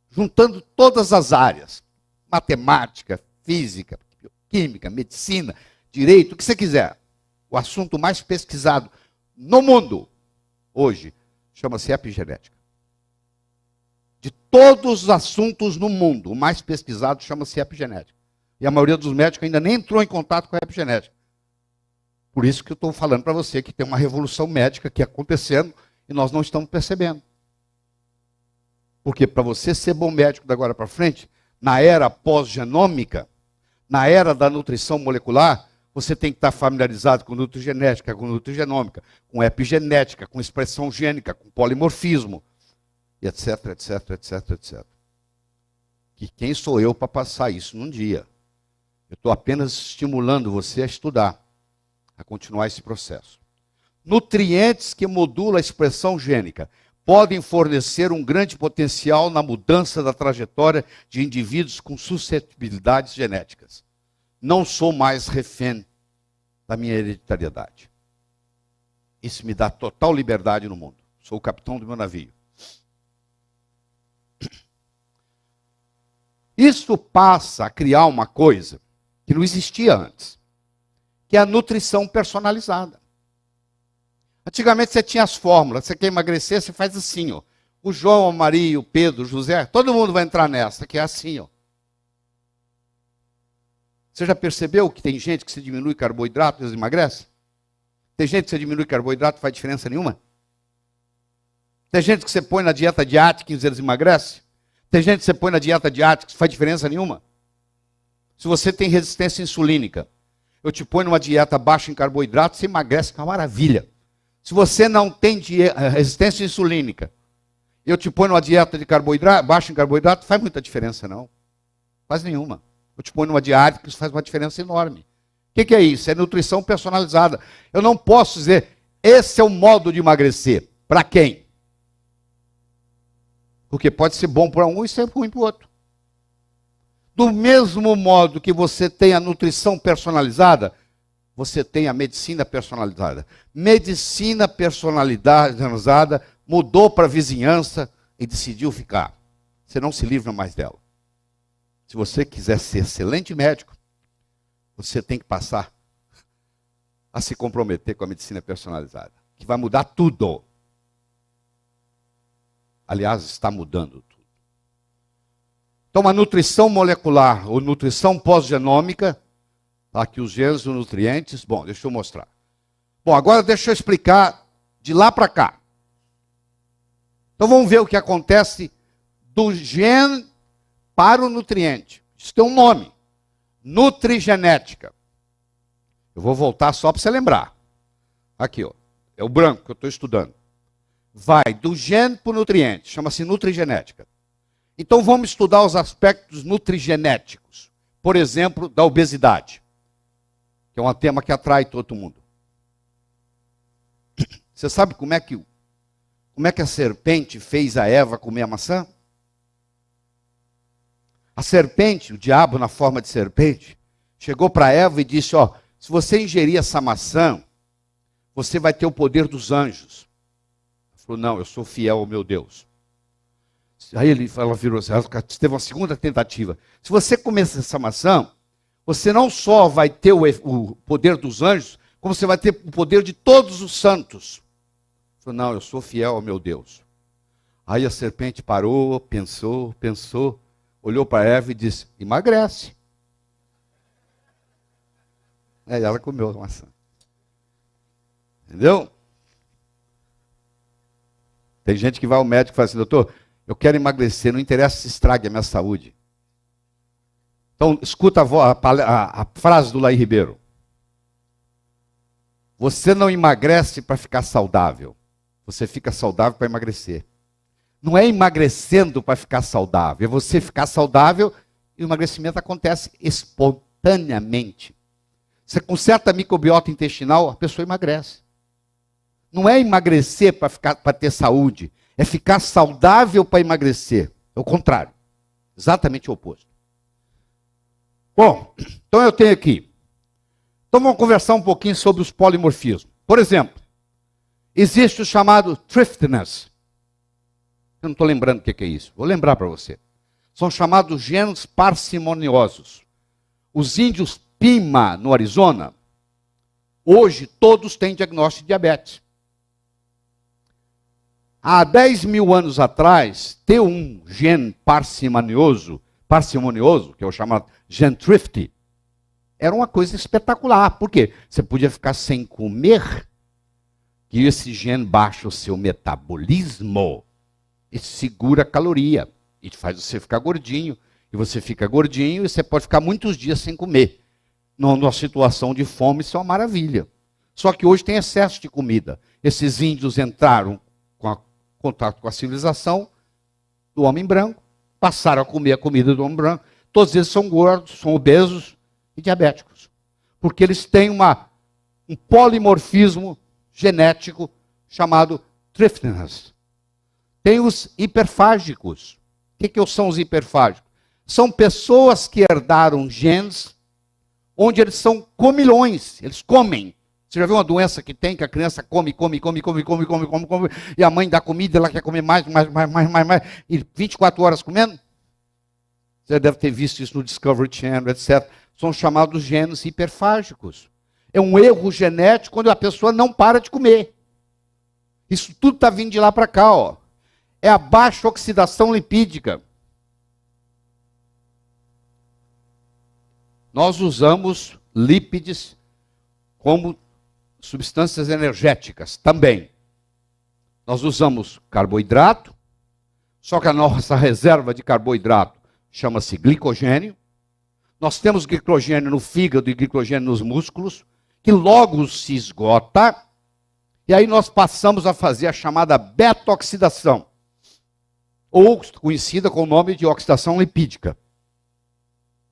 juntando todas as áreas, matemática, física, química, medicina, direito, o que você quiser. O assunto mais pesquisado no mundo, hoje, chama-se epigenética. De todos os assuntos no mundo, o mais pesquisado chama-se epigenética. E a maioria dos médicos ainda nem entrou em contato com a epigenética. Por isso que eu estou falando para você que tem uma revolução médica aqui acontecendo e nós não estamos percebendo. Porque para você ser bom médico da agora para frente, na era pós-genômica, na era da nutrição molecular, você tem que estar familiarizado com nutrigenética, com nutrigenômica, com epigenética, com expressão gênica, com polimorfismo, e etc, etc, etc, etc. Que quem sou eu para passar isso num dia? Eu estou apenas estimulando você a estudar, a continuar esse processo. Nutrientes que modulam a expressão gênica podem fornecer um grande potencial na mudança da trajetória de indivíduos com suscetibilidades genéticas. Não sou mais refém da minha hereditariedade. Isso me dá total liberdade no mundo. Sou o capitão do meu navio. Isso passa a criar uma coisa que não existia antes, que é a nutrição personalizada. Antigamente você tinha as fórmulas, você quer emagrecer, você faz assim, ó. O João, a Maria, o Pedro, o José, todo mundo vai entrar nessa, que é assim, ó. Você já percebeu que tem gente que se diminui carboidrato e eles emagrecem? Tem gente que se diminui carboidrato e não faz diferença nenhuma? Tem gente que você põe na dieta de Atkins e eles emagrecem? Tem gente que você põe na dieta de Atkins e não faz diferença nenhuma? Se você tem resistência insulínica, eu te ponho numa dieta baixa em carboidrato, você emagrece, que é uma maravilha. Se você não tem resistência insulínica, eu te ponho numa dieta de carboidrato, baixa em carboidrato, não faz muita diferença não. Faz nenhuma. Eu te ponho numa dieta que isso faz uma diferença enorme. O que é isso? É nutrição personalizada. Eu não posso dizer, esse é o modo de emagrecer. Para quem? Porque pode ser bom para um e ser ruim para o outro. Do mesmo modo que você tem a nutrição personalizada, você tem a medicina personalizada. Medicina personalizada mudou para a vizinhança e decidiu ficar. Você não se livra mais dela. Se você quiser ser excelente médico, você tem que passar a se comprometer com a medicina personalizada, que vai mudar tudo. Aliás, está mudando tudo. Então, a nutrição molecular ou nutrição pós-genômica, tá aqui os genes, os nutrientes. Bom, deixa eu mostrar. Bom, agora deixa eu explicar de lá para cá. Então, vamos ver o que acontece do gene para o nutriente. Isso tem um nome. Nutrigenética. Eu vou voltar só para você lembrar. Aqui, ó. É o branco que eu estou estudando. Vai do gene para o nutriente. Chama-se nutrigenética. Então vamos estudar os aspectos nutrigenéticos. Por exemplo, da obesidade. Que é um tema que atrai todo mundo. Você sabe como é que a serpente fez a Eva comer a maçã? A serpente, o diabo na forma de serpente, chegou para Eva e disse, ó, se você ingerir essa maçã, você vai ter o poder dos anjos. Ela falou, não, eu sou fiel ao meu Deus. Aí ela virou assim, ela teve uma segunda tentativa. Se você comer essa maçã, você não só vai ter o poder dos anjos, como você vai ter o poder de todos os santos. Ela falou, não, eu sou fiel ao meu Deus. Aí a serpente parou, pensou, olhou para Eva e disse, emagrece. Aí ela comeu a maçã. Entendeu? Tem gente que vai ao médico e fala assim, doutor, eu quero emagrecer, não interessa se estrague a minha saúde. Então, escuta a frase do Laí Ribeiro. Você não emagrece para ficar saudável. Você fica saudável para emagrecer. Não é emagrecendo para ficar saudável. É você ficar saudável e o emagrecimento acontece espontaneamente. Você conserta a microbiota intestinal, a pessoa emagrece. Não é emagrecer para ter saúde. É ficar saudável para emagrecer. É o contrário. Exatamente o oposto. Bom, então eu tenho aqui. Então vamos conversar um pouquinho sobre os polimorfismos. Por exemplo, existe o chamado thriftiness. Eu não estou lembrando o que é isso. Vou lembrar para você. São chamados genes parcimoniosos. Os índios Pima, no Arizona, hoje todos têm diagnóstico de diabetes. Há 10 mil anos atrás, ter um gene parcimonioso, que é o chamado gene thrifty, era uma coisa espetacular. Por quê? Você podia ficar sem comer, que esse gene baixa o seu metabolismo e segura a caloria. E faz você ficar gordinho. E você fica gordinho e você pode ficar muitos dias sem comer. Numa situação de fome, isso é uma maravilha. Só que hoje tem excesso de comida. Esses índios entraram contato com a civilização do homem branco, passaram a comer a comida do homem branco. Todos eles são gordos, são obesos e diabéticos. Porque eles têm um polimorfismo genético chamado thriftiness. Tem os hiperfágicos. O que são os hiperfágicos? São pessoas que herdaram genes onde eles são comilões, eles comem. Você já viu uma doença que tem, que a criança come, e a mãe dá comida, ela quer comer mais, e 24 horas comendo? Você deve ter visto isso no Discovery Channel, etc. São chamados genes hiperfágicos. É um erro genético quando a pessoa não para de comer. Isso tudo está vindo de lá para cá, ó. É a baixa oxidação lipídica. Nós usamos lípides como substâncias energéticas também. Nós usamos carboidrato, só que a nossa reserva de carboidrato chama-se glicogênio. Nós temos glicogênio no fígado e glicogênio nos músculos, que logo se esgota, e aí nós passamos a fazer a chamada beta-oxidação, ou conhecida com o nome de oxidação lipídica.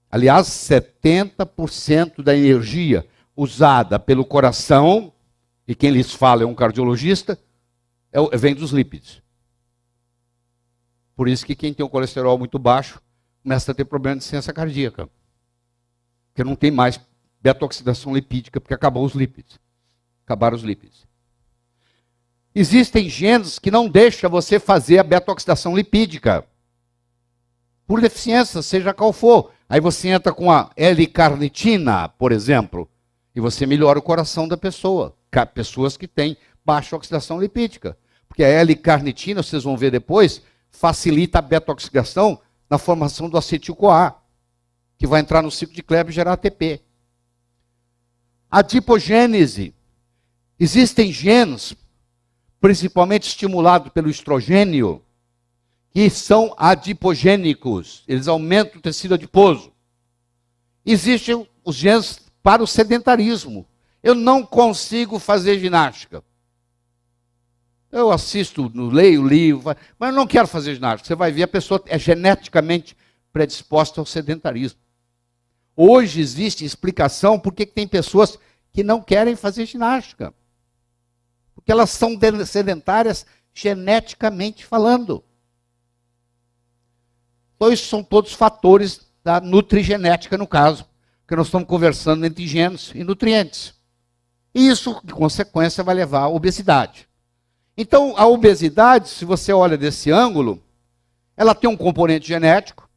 Aliás, 70% da energia usada pelo coração, e quem lhes fala é um cardiologista, vem dos lípides. Por isso que quem tem o colesterol muito baixo começa a ter problema de insuficiência cardíaca. Porque não tem mais beta-oxidação lipídica, porque acabou os lípides. Acabaram os lípides. Existem genes que não deixam você fazer a beta-oxidação lipídica. Por deficiência, seja qual for. Aí você entra com a L-carnitina, por exemplo, e você melhora o coração da pessoa. Pessoas que têm baixa oxidação lipídica. Porque a L-carnitina, vocês vão ver depois, facilita a beta-oxidação na formação do acetil-CoA, que vai entrar no ciclo de Krebs e gerar ATP. Adipogênese. Existem genes, principalmente estimulados pelo estrogênio, que são adipogênicos. Eles aumentam o tecido adiposo. Existem os genes para o sedentarismo. Eu não consigo fazer ginástica. Eu assisto, leio livro, mas eu não quero fazer ginástica. Você vai ver, a pessoa é geneticamente predisposta ao sedentarismo. Hoje existe explicação por que tem pessoas que não querem fazer ginástica. Porque elas são sedentárias geneticamente falando. Então, isso são todos fatores da nutrigenética, no caso, que nós estamos conversando entre genes e nutrientes. E isso, de consequência, vai levar à obesidade. Então, a obesidade, se você olha desse ângulo, ela tem um componente genético,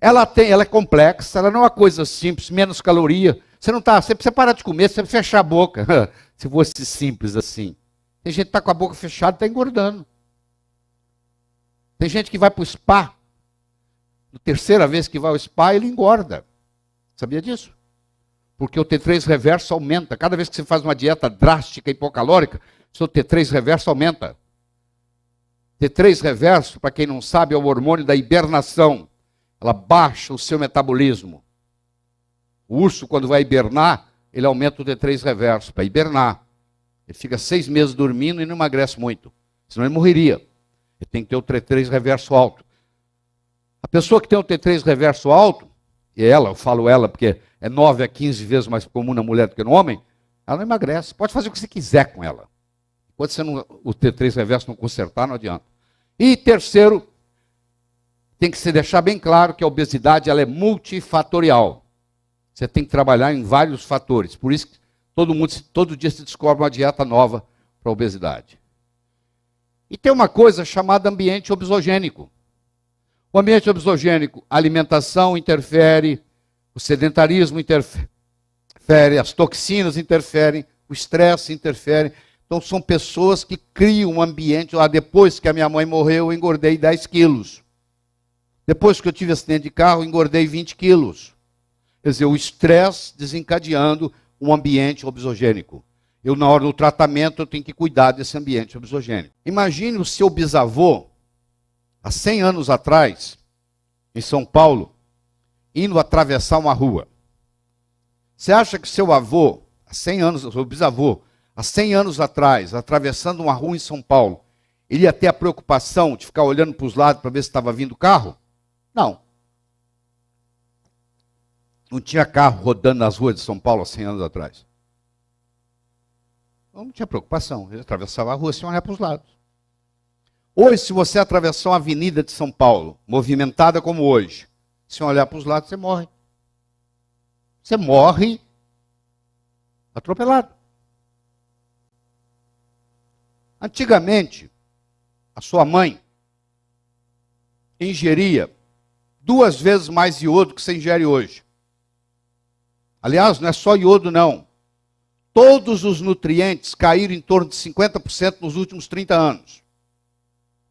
ela é complexa, ela não é uma coisa simples, menos caloria. Você precisa parar de comer, você precisa fechar a boca. Se fosse simples assim. Tem gente que está com a boca fechada e está engordando. Tem gente que vai para o spa. Na terceira vez que vai ao spa, ele engorda. Sabia disso? Porque o T3 reverso aumenta. Cada vez que você faz uma dieta drástica e hipocalórica, seu T3 reverso aumenta. T3 reverso, para quem não sabe, é o hormônio da hibernação. Ela baixa o seu metabolismo. O urso, quando vai hibernar, ele aumenta o T3 reverso para hibernar. Ele fica 6 meses dormindo e não emagrece muito. Senão ele morreria. Ele tem que ter o T3 reverso alto. A pessoa que tem o T3 reverso alto, e ela, eu falo ela porque é 9 a 15 vezes mais comum na mulher do que no homem, ela não emagrece. Pode fazer o que você quiser com ela. Enquanto você o T3 reverso não consertar, não adianta. E terceiro, tem que se deixar bem claro que a obesidade ela é multifatorial. Você tem que trabalhar em vários fatores. Por isso que todo dia se descobre uma dieta nova para a obesidade. E tem uma coisa chamada ambiente obesogênico. O ambiente obesogênico, a alimentação interfere, o sedentarismo interfere, as toxinas interferem, o estresse interfere. Então são pessoas que criam um ambiente. Depois que a minha mãe morreu, eu engordei 10 quilos. Depois que eu tive acidente de carro, eu engordei 20 quilos. Quer dizer, o estresse desencadeando um ambiente obesogênico. Eu, na hora do tratamento, eu tenho que cuidar desse ambiente obesogênico. Imagine o seu bisavô, há 100 anos atrás, em São Paulo, indo atravessar uma rua. Você acha que seu avô, há 100 anos, seu bisavô, há 100 anos atrás, atravessando uma rua em São Paulo, ele ia ter a preocupação de ficar olhando para os lados para ver se estava vindo carro? Não. Não tinha carro rodando nas ruas de São Paulo há 100 anos atrás. Então, não tinha preocupação. Ele atravessava a rua sem olhar para os lados. Hoje, se você atravessar uma avenida de São Paulo, movimentada como hoje, sem olhar para os lados, você morre. Você morre atropelado. Antigamente, a sua mãe ingeria 2 vezes mais iodo que você ingere hoje. Aliás, não é só iodo, não. Todos os nutrientes caíram em torno de 50% nos últimos 30 anos.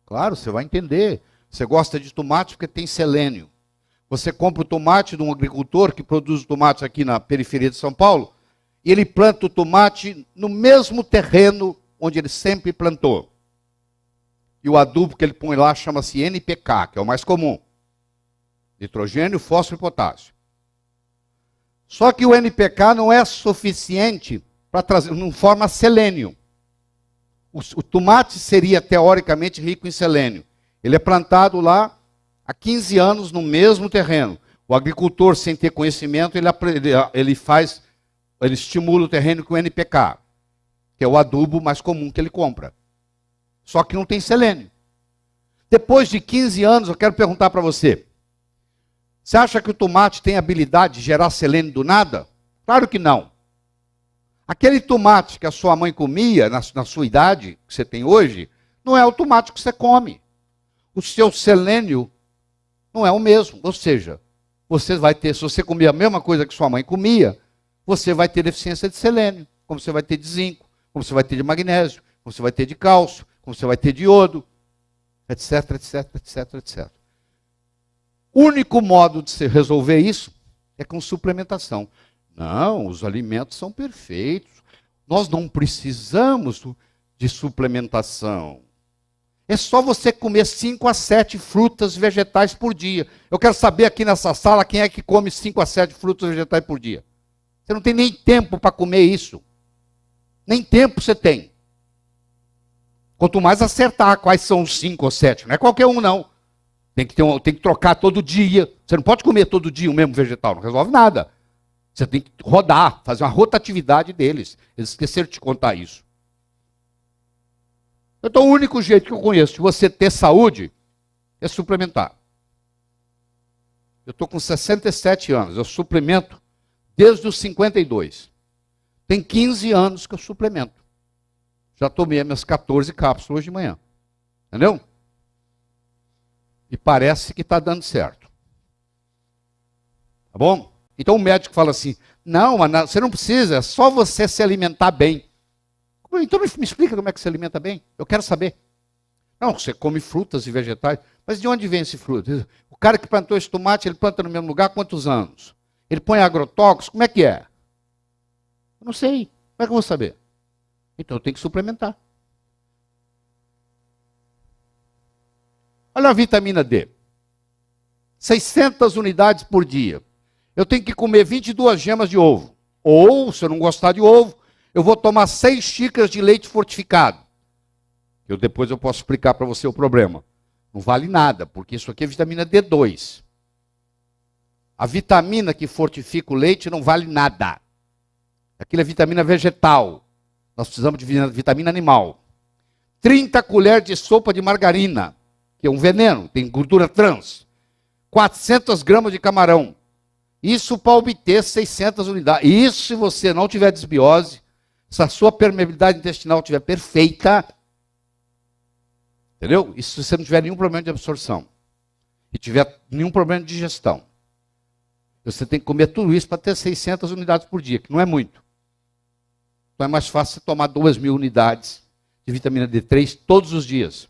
Claro, você vai entender. Você gosta de tomate porque tem selênio. Você compra o tomate de um agricultor que produz o tomate aqui na periferia de São Paulo, e ele planta o tomate no mesmo terreno onde ele sempre plantou. E o adubo que ele põe lá chama-se NPK, que é o mais comum. Nitrogênio, fósforo e potássio. Só que o NPK não é suficiente para trazer, não forma selênio. O tomate seria teoricamente rico em selênio. Ele é plantado lá há 15 anos no mesmo terreno. O agricultor, sem ter conhecimento, ele estimula o terreno com o NPK, que é o adubo mais comum que ele compra. Só que não tem selênio. Depois de 15 anos, eu quero perguntar para você. Você acha que o tomate tem habilidade de gerar selênio do nada? Claro que não. Aquele tomate que a sua mãe comia, na sua idade, que você tem hoje, não é o tomate que você come. O seu selênio não é o mesmo. Ou seja, você vai ter, se você comer a mesma coisa que sua mãe comia, você vai ter deficiência de selênio, como você vai ter de zinco, como você vai ter de magnésio, como você vai ter de cálcio, como você vai ter de iodo, etc, etc, etc, etc. O único modo de se resolver isso é com suplementação. Não, os alimentos são perfeitos. Nós não precisamos de suplementação. É só você comer 5 a 7 frutas vegetais por dia. Eu quero saber aqui nessa sala quem é que come 5 a 7 frutas vegetais por dia. Você não tem nem tempo para comer isso. Nem tempo você tem. Quanto mais acertar quais são os 5 ou 7. Não é qualquer um, não. Tem que trocar todo dia. Você não pode comer todo dia o mesmo vegetal. Não resolve nada. Você tem que rodar, fazer uma rotatividade deles. Eles esqueceram de te contar isso. Então, o único jeito que eu conheço de você ter saúde é suplementar. Eu estou com 67 anos, eu suplemento desde os 52. Tem 15 anos que eu suplemento. Já tomei minhas 14 cápsulas de manhã. Entendeu? E parece que está dando certo. Tá bom? Então o médico fala assim, não, você não precisa, é só você se alimentar bem. Então me explica como é que se alimenta bem. Eu quero saber. Não, você come frutas e vegetais. Mas de onde vem esse fruto? O cara que plantou esse tomate, ele planta no mesmo lugar há quantos anos? Ele põe agrotóxicos, como é que é? Eu não sei. Como é que eu vou saber? Então eu tenho que suplementar. Olha a vitamina D. 600 unidades por dia. Eu tenho que comer 22 gemas de ovo. Ou, se eu não gostar de ovo, eu vou tomar 6 xícaras de leite fortificado. Depois eu posso explicar para você o problema. Não vale nada, porque isso aqui é vitamina D2. A vitamina que fortifica o leite não vale nada. Aquilo é vitamina vegetal. Nós precisamos de vitamina animal. 30 colheres de sopa de margarina, que é um veneno, tem gordura trans. 400 gramas de camarão. Isso para obter 600 unidades. Isso se você não tiver desbiose, se a sua permeabilidade intestinal estiver perfeita, entendeu? E se você não tiver nenhum problema de absorção, e tiver nenhum problema de digestão, você tem que comer tudo isso para ter 600 unidades por dia, que não é muito. Então é mais fácil você tomar 2.000 unidades de vitamina D3 todos os dias.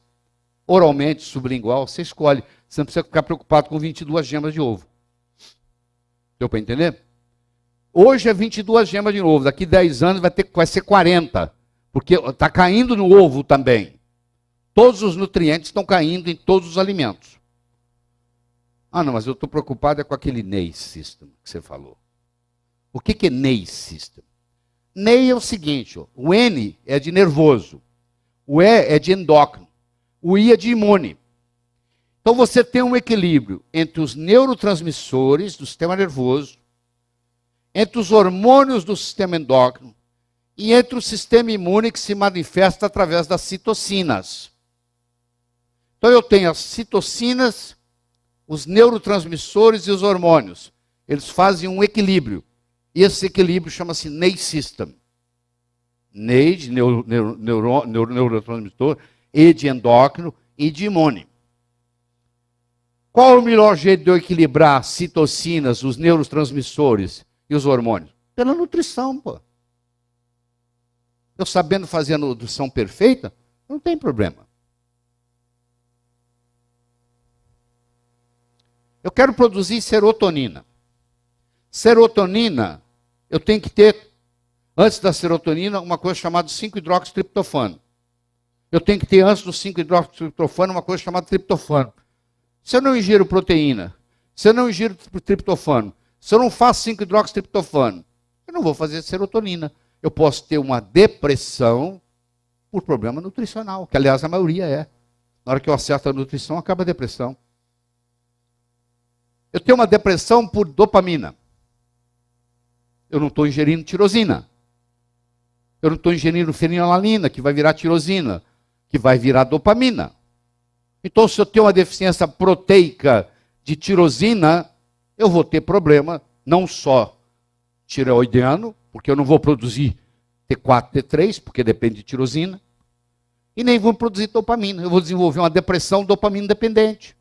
Oralmente, sublingual, você escolhe. Você não precisa ficar preocupado com 22 gemas de ovo. Deu para entender? Hoje é 22 gemas de ovo. Daqui 10 anos vai ser 40. Porque está caindo no ovo também. Todos os nutrientes estão caindo em todos os alimentos. Ah, não, mas eu estou preocupado com aquele NEI System que você falou. O que é NEI System? NEI é o seguinte, ó, o N é de nervoso, o E é de endócrino, o I é de imune. Então você tem um equilíbrio entre os neurotransmissores do sistema nervoso, entre os hormônios do sistema endócrino e entre o sistema imune que se manifesta através das citocinas. Então eu tenho as citocinas, os neurotransmissores e os hormônios. Eles fazem um equilíbrio. E esse equilíbrio chama-se NEI System. NEI de neurotransmissor, E de endócrino e de imune. Qual é o melhor jeito de eu equilibrar citocinas, os neurotransmissores e os hormônios? Pela nutrição, pô. Eu sabendo fazer a nutrição perfeita, não tem problema. Eu quero produzir serotonina. Serotonina, eu tenho que ter, antes da serotonina, uma coisa chamada 5-hidroxitriptofano. Eu tenho que ter, antes do 5-hidroxitriptofano, uma coisa chamada triptofano. Se eu não ingiro proteína, se eu não ingiro triptofano, se eu não faço 5-hidroxitriptofano, eu não vou fazer serotonina. Eu posso ter uma depressão por problema nutricional, que aliás a maioria é. Na hora que eu acerto a nutrição, acaba a depressão. Eu tenho uma depressão por dopamina. Eu não estou ingerindo tirosina. Eu não estou ingerindo fenilalanina, que vai virar tirosina, que vai virar dopamina. Então, se eu tenho uma deficiência proteica de tirosina, eu vou ter problema não só tireoidiano, porque eu não vou produzir T4, T3, porque depende de tirosina, e nem vou produzir dopamina. Eu vou desenvolver uma depressão dopamina dependente.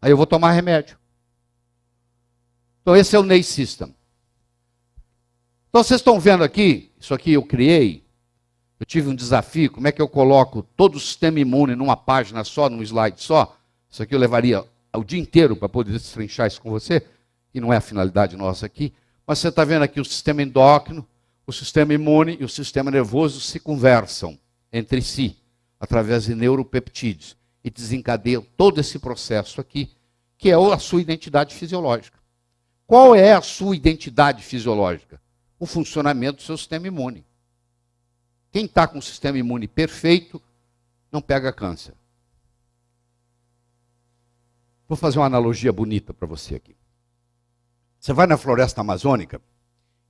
Aí eu vou tomar remédio. Então esse é o NEI System. Então vocês estão vendo aqui, isso aqui eu criei, eu tive um desafio, como é que eu coloco todo o sistema imune numa página só, num slide só? Isso aqui eu levaria o dia inteiro para poder destrinchar isso com você, e não é a finalidade nossa aqui. Mas você está vendo aqui o sistema endócrino, o sistema imune e o sistema nervoso se conversam entre si, através de neuropeptídeos, e desencadeiam todo esse processo aqui, que é a sua identidade fisiológica. Qual é a sua identidade fisiológica? O funcionamento do seu sistema imune. Quem está com o sistema imune perfeito, não pega câncer. Vou fazer uma analogia bonita para você aqui. Você vai na floresta amazônica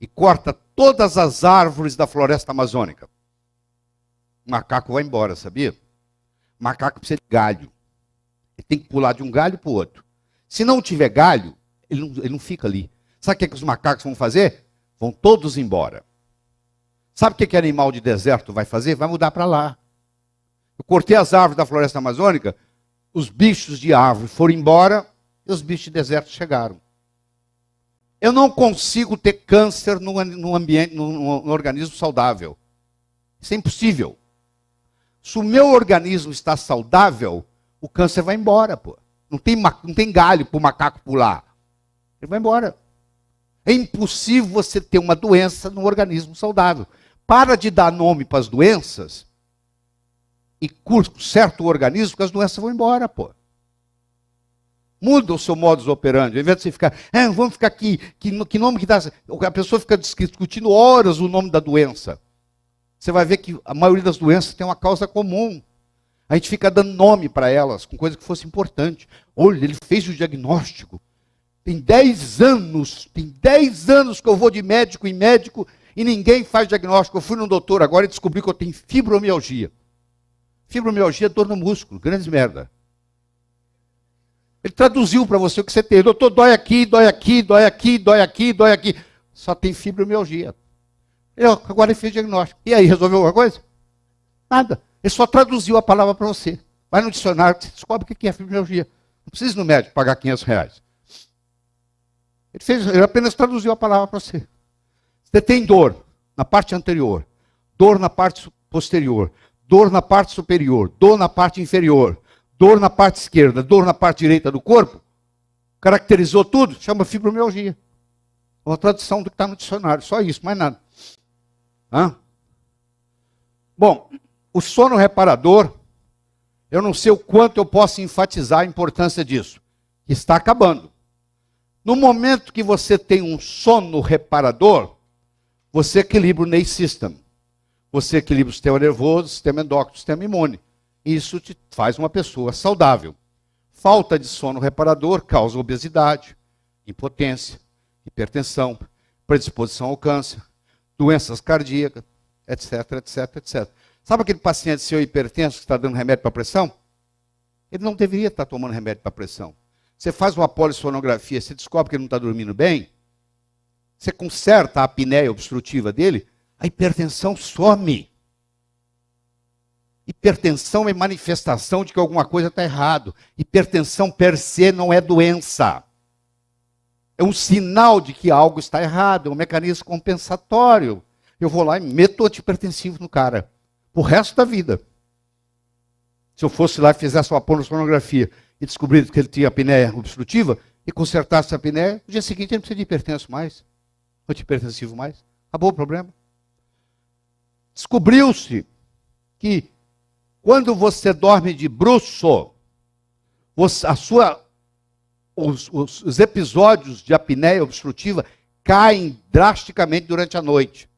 e corta todas as árvores da floresta amazônica. O macaco vai embora, sabia? O macaco precisa de galho. Ele tem que pular de um galho para o outro. Se não tiver galho, ele não fica ali. Sabe o que os macacos vão fazer? Vão todos embora. Sabe o que animal de deserto vai fazer? Vai mudar para lá. Eu cortei as árvores da floresta amazônica, os bichos de árvore foram embora e os bichos de deserto chegaram. Eu não consigo ter câncer no ambiente, no organismo saudável. Isso é impossível. Se o meu organismo está saudável, o câncer vai embora, pô. Não tem galho para o macaco pular. Ele vai embora. É impossível você ter uma doença no organismo saudável. Para de dar nome para as doenças e conserta o organismo, que as doenças vão embora, pô. Muda o seu modus operandi. Ao invés de você ficar, vamos ficar aqui, que nome que dá? A pessoa fica discutindo horas o nome da doença. Você vai ver que a maioria das doenças tem uma causa comum. A gente fica dando nome para elas, com coisa que fosse importante. Olha, ele fez o diagnóstico. Tem 10 anos que eu vou de médico em médico e ninguém faz diagnóstico. Eu fui num doutor agora e descobri que eu tenho fibromialgia. Fibromialgia é dor no músculo, grande merda. Ele traduziu para você o que você tem. Doutor, dói aqui, dói aqui, dói aqui, dói aqui, dói aqui. Só tem fibromialgia. Agora ele fez diagnóstico. E aí, resolveu alguma coisa? Nada. Ele só traduziu a palavra para você. Vai no dicionário, você descobre o que é fibromialgia. Não precisa ir no médico pagar R$500. Ele apenas traduziu a palavra para você. Você tem dor na parte anterior, dor na parte posterior, dor na parte superior, dor na parte inferior, dor na parte esquerda, dor na parte direita do corpo. Caracterizou tudo, chama fibromialgia. Uma tradução do que está no dicionário, só isso, mais nada. Bom, o sono reparador, eu não sei o quanto eu posso enfatizar a importância disso. Está acabando. No momento que você tem um sono reparador, você equilibra o NEI System. Você equilibra o sistema nervoso, o sistema endócrino, o sistema imune. Isso te faz uma pessoa saudável. Falta de sono reparador causa obesidade, impotência, hipertensão, predisposição ao câncer, doenças cardíacas, etc, etc, etc. Sabe aquele paciente seu hipertenso que está dando remédio para pressão? Ele não deveria estar tomando remédio para pressão. Você faz uma polissonografia, você descobre que ele não está dormindo bem, você conserta a apneia obstrutiva dele, a hipertensão some. Hipertensão é manifestação de que alguma coisa está errado. Hipertensão per se não é doença. É um sinal de que algo está errado, é um mecanismo compensatório. eu vou lá e meto antipertensivo no cara, pro resto da vida. Se eu fosse lá e fizesse uma pornografia e descobrisse que ele tinha apneia obstrutiva e consertasse a apneia, no dia seguinte ele não precisa de hipertenso mais, antipertensivo mais. Acabou o problema. Descobriu-se que quando você dorme de bruço, os episódios de apneia obstrutiva caem drasticamente durante a noite.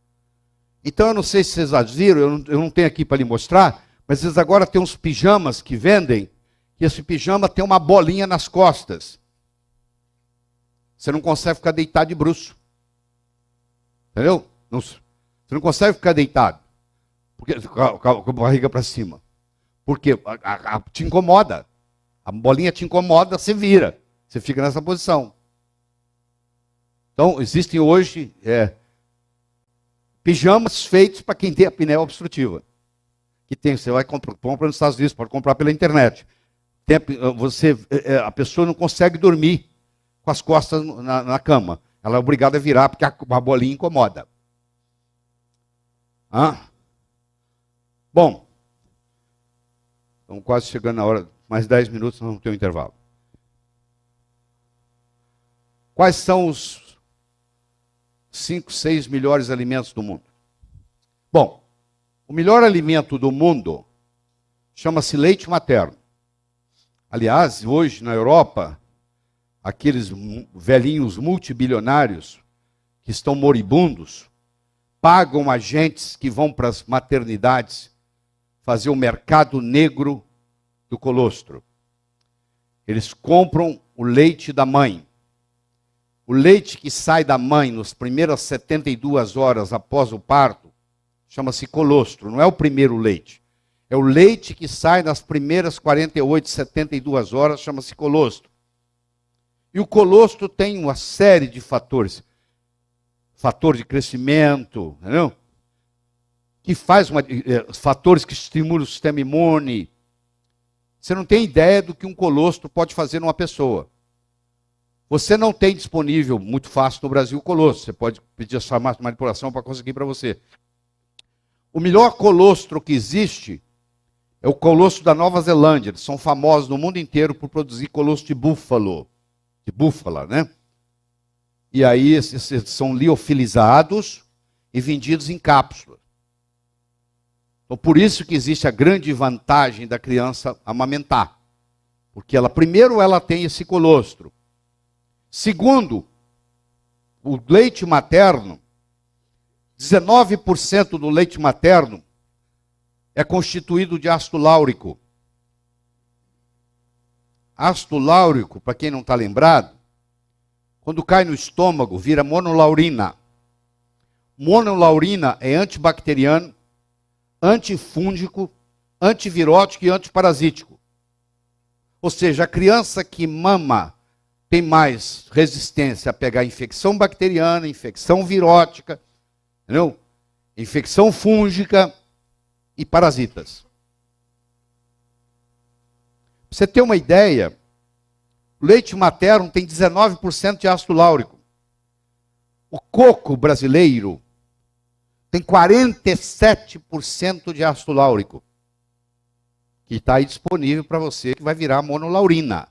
Então eu não sei se vocês já viram, eu não tenho aqui para lhe mostrar, mas eles agora têm uns pijamas que vendem, e esse pijama tem uma bolinha nas costas. Você não consegue ficar deitado de bruço. Entendeu? Você não consegue ficar deitado porque, com a barriga para cima. Porque te incomoda. A bolinha te incomoda, você vira. Você fica nessa posição. Então, existem hoje pijamas feitos para quem tem apneia obstrutiva. Que tem, você vai comprar nos Estados Unidos, pode comprar pela internet. A pessoa não consegue dormir com as costas na cama. Ela é obrigada a virar porque a bolinha incomoda. Bom, estamos quase chegando na hora, mais 10 minutos nós vamos ter um intervalo. Quais são os 5, 6 melhores alimentos do mundo? Bom, o melhor alimento do mundo chama-se leite materno. Aliás, hoje na Europa, aqueles velhinhos multibilionários que estão moribundos, pagam agentes que vão para as maternidades fazer o mercado negro do colostro. Eles compram o leite da mãe. O leite que sai da mãe nas primeiras 72 horas após o parto chama-se colostro, não é o primeiro leite. É o leite que sai nas primeiras 48, 72 horas, chama-se colostro. E o colostro tem uma série de fatores. Fator de crescimento, entendeu? Que faz fatores que estimulam o sistema imune. Você não tem ideia do que um colostro pode fazer numa pessoa. Você não tem disponível muito fácil no Brasil o colostro. Você pode pedir a farmácia de manipulação para conseguir para você. O melhor colostro que existe é o colostro da Nova Zelândia. Eles são famosos no mundo inteiro por produzir colostro de búfalo. De búfala, né? E aí esses são liofilizados e vendidos em cápsulas. Então por isso que existe a grande vantagem da criança amamentar. Porque primeiro ela tem esse colostro. Segundo, o leite materno, 19% do leite materno é constituído de ácido láurico. Ácido láurico, para quem não está lembrado, quando cai no estômago, vira monolaurina. Monolaurina é antibacteriano, antifúngico, antivirótico e antiparasítico. Ou seja, a criança que mama tem mais resistência a pegar infecção bacteriana, infecção virótica, entendeu? Infecção fúngica e parasitas. Para você ter uma ideia, o leite materno tem 19% de ácido láurico. O coco brasileiro tem 47% de ácido láurico, que está aí disponível para você, que vai virar monolaurina.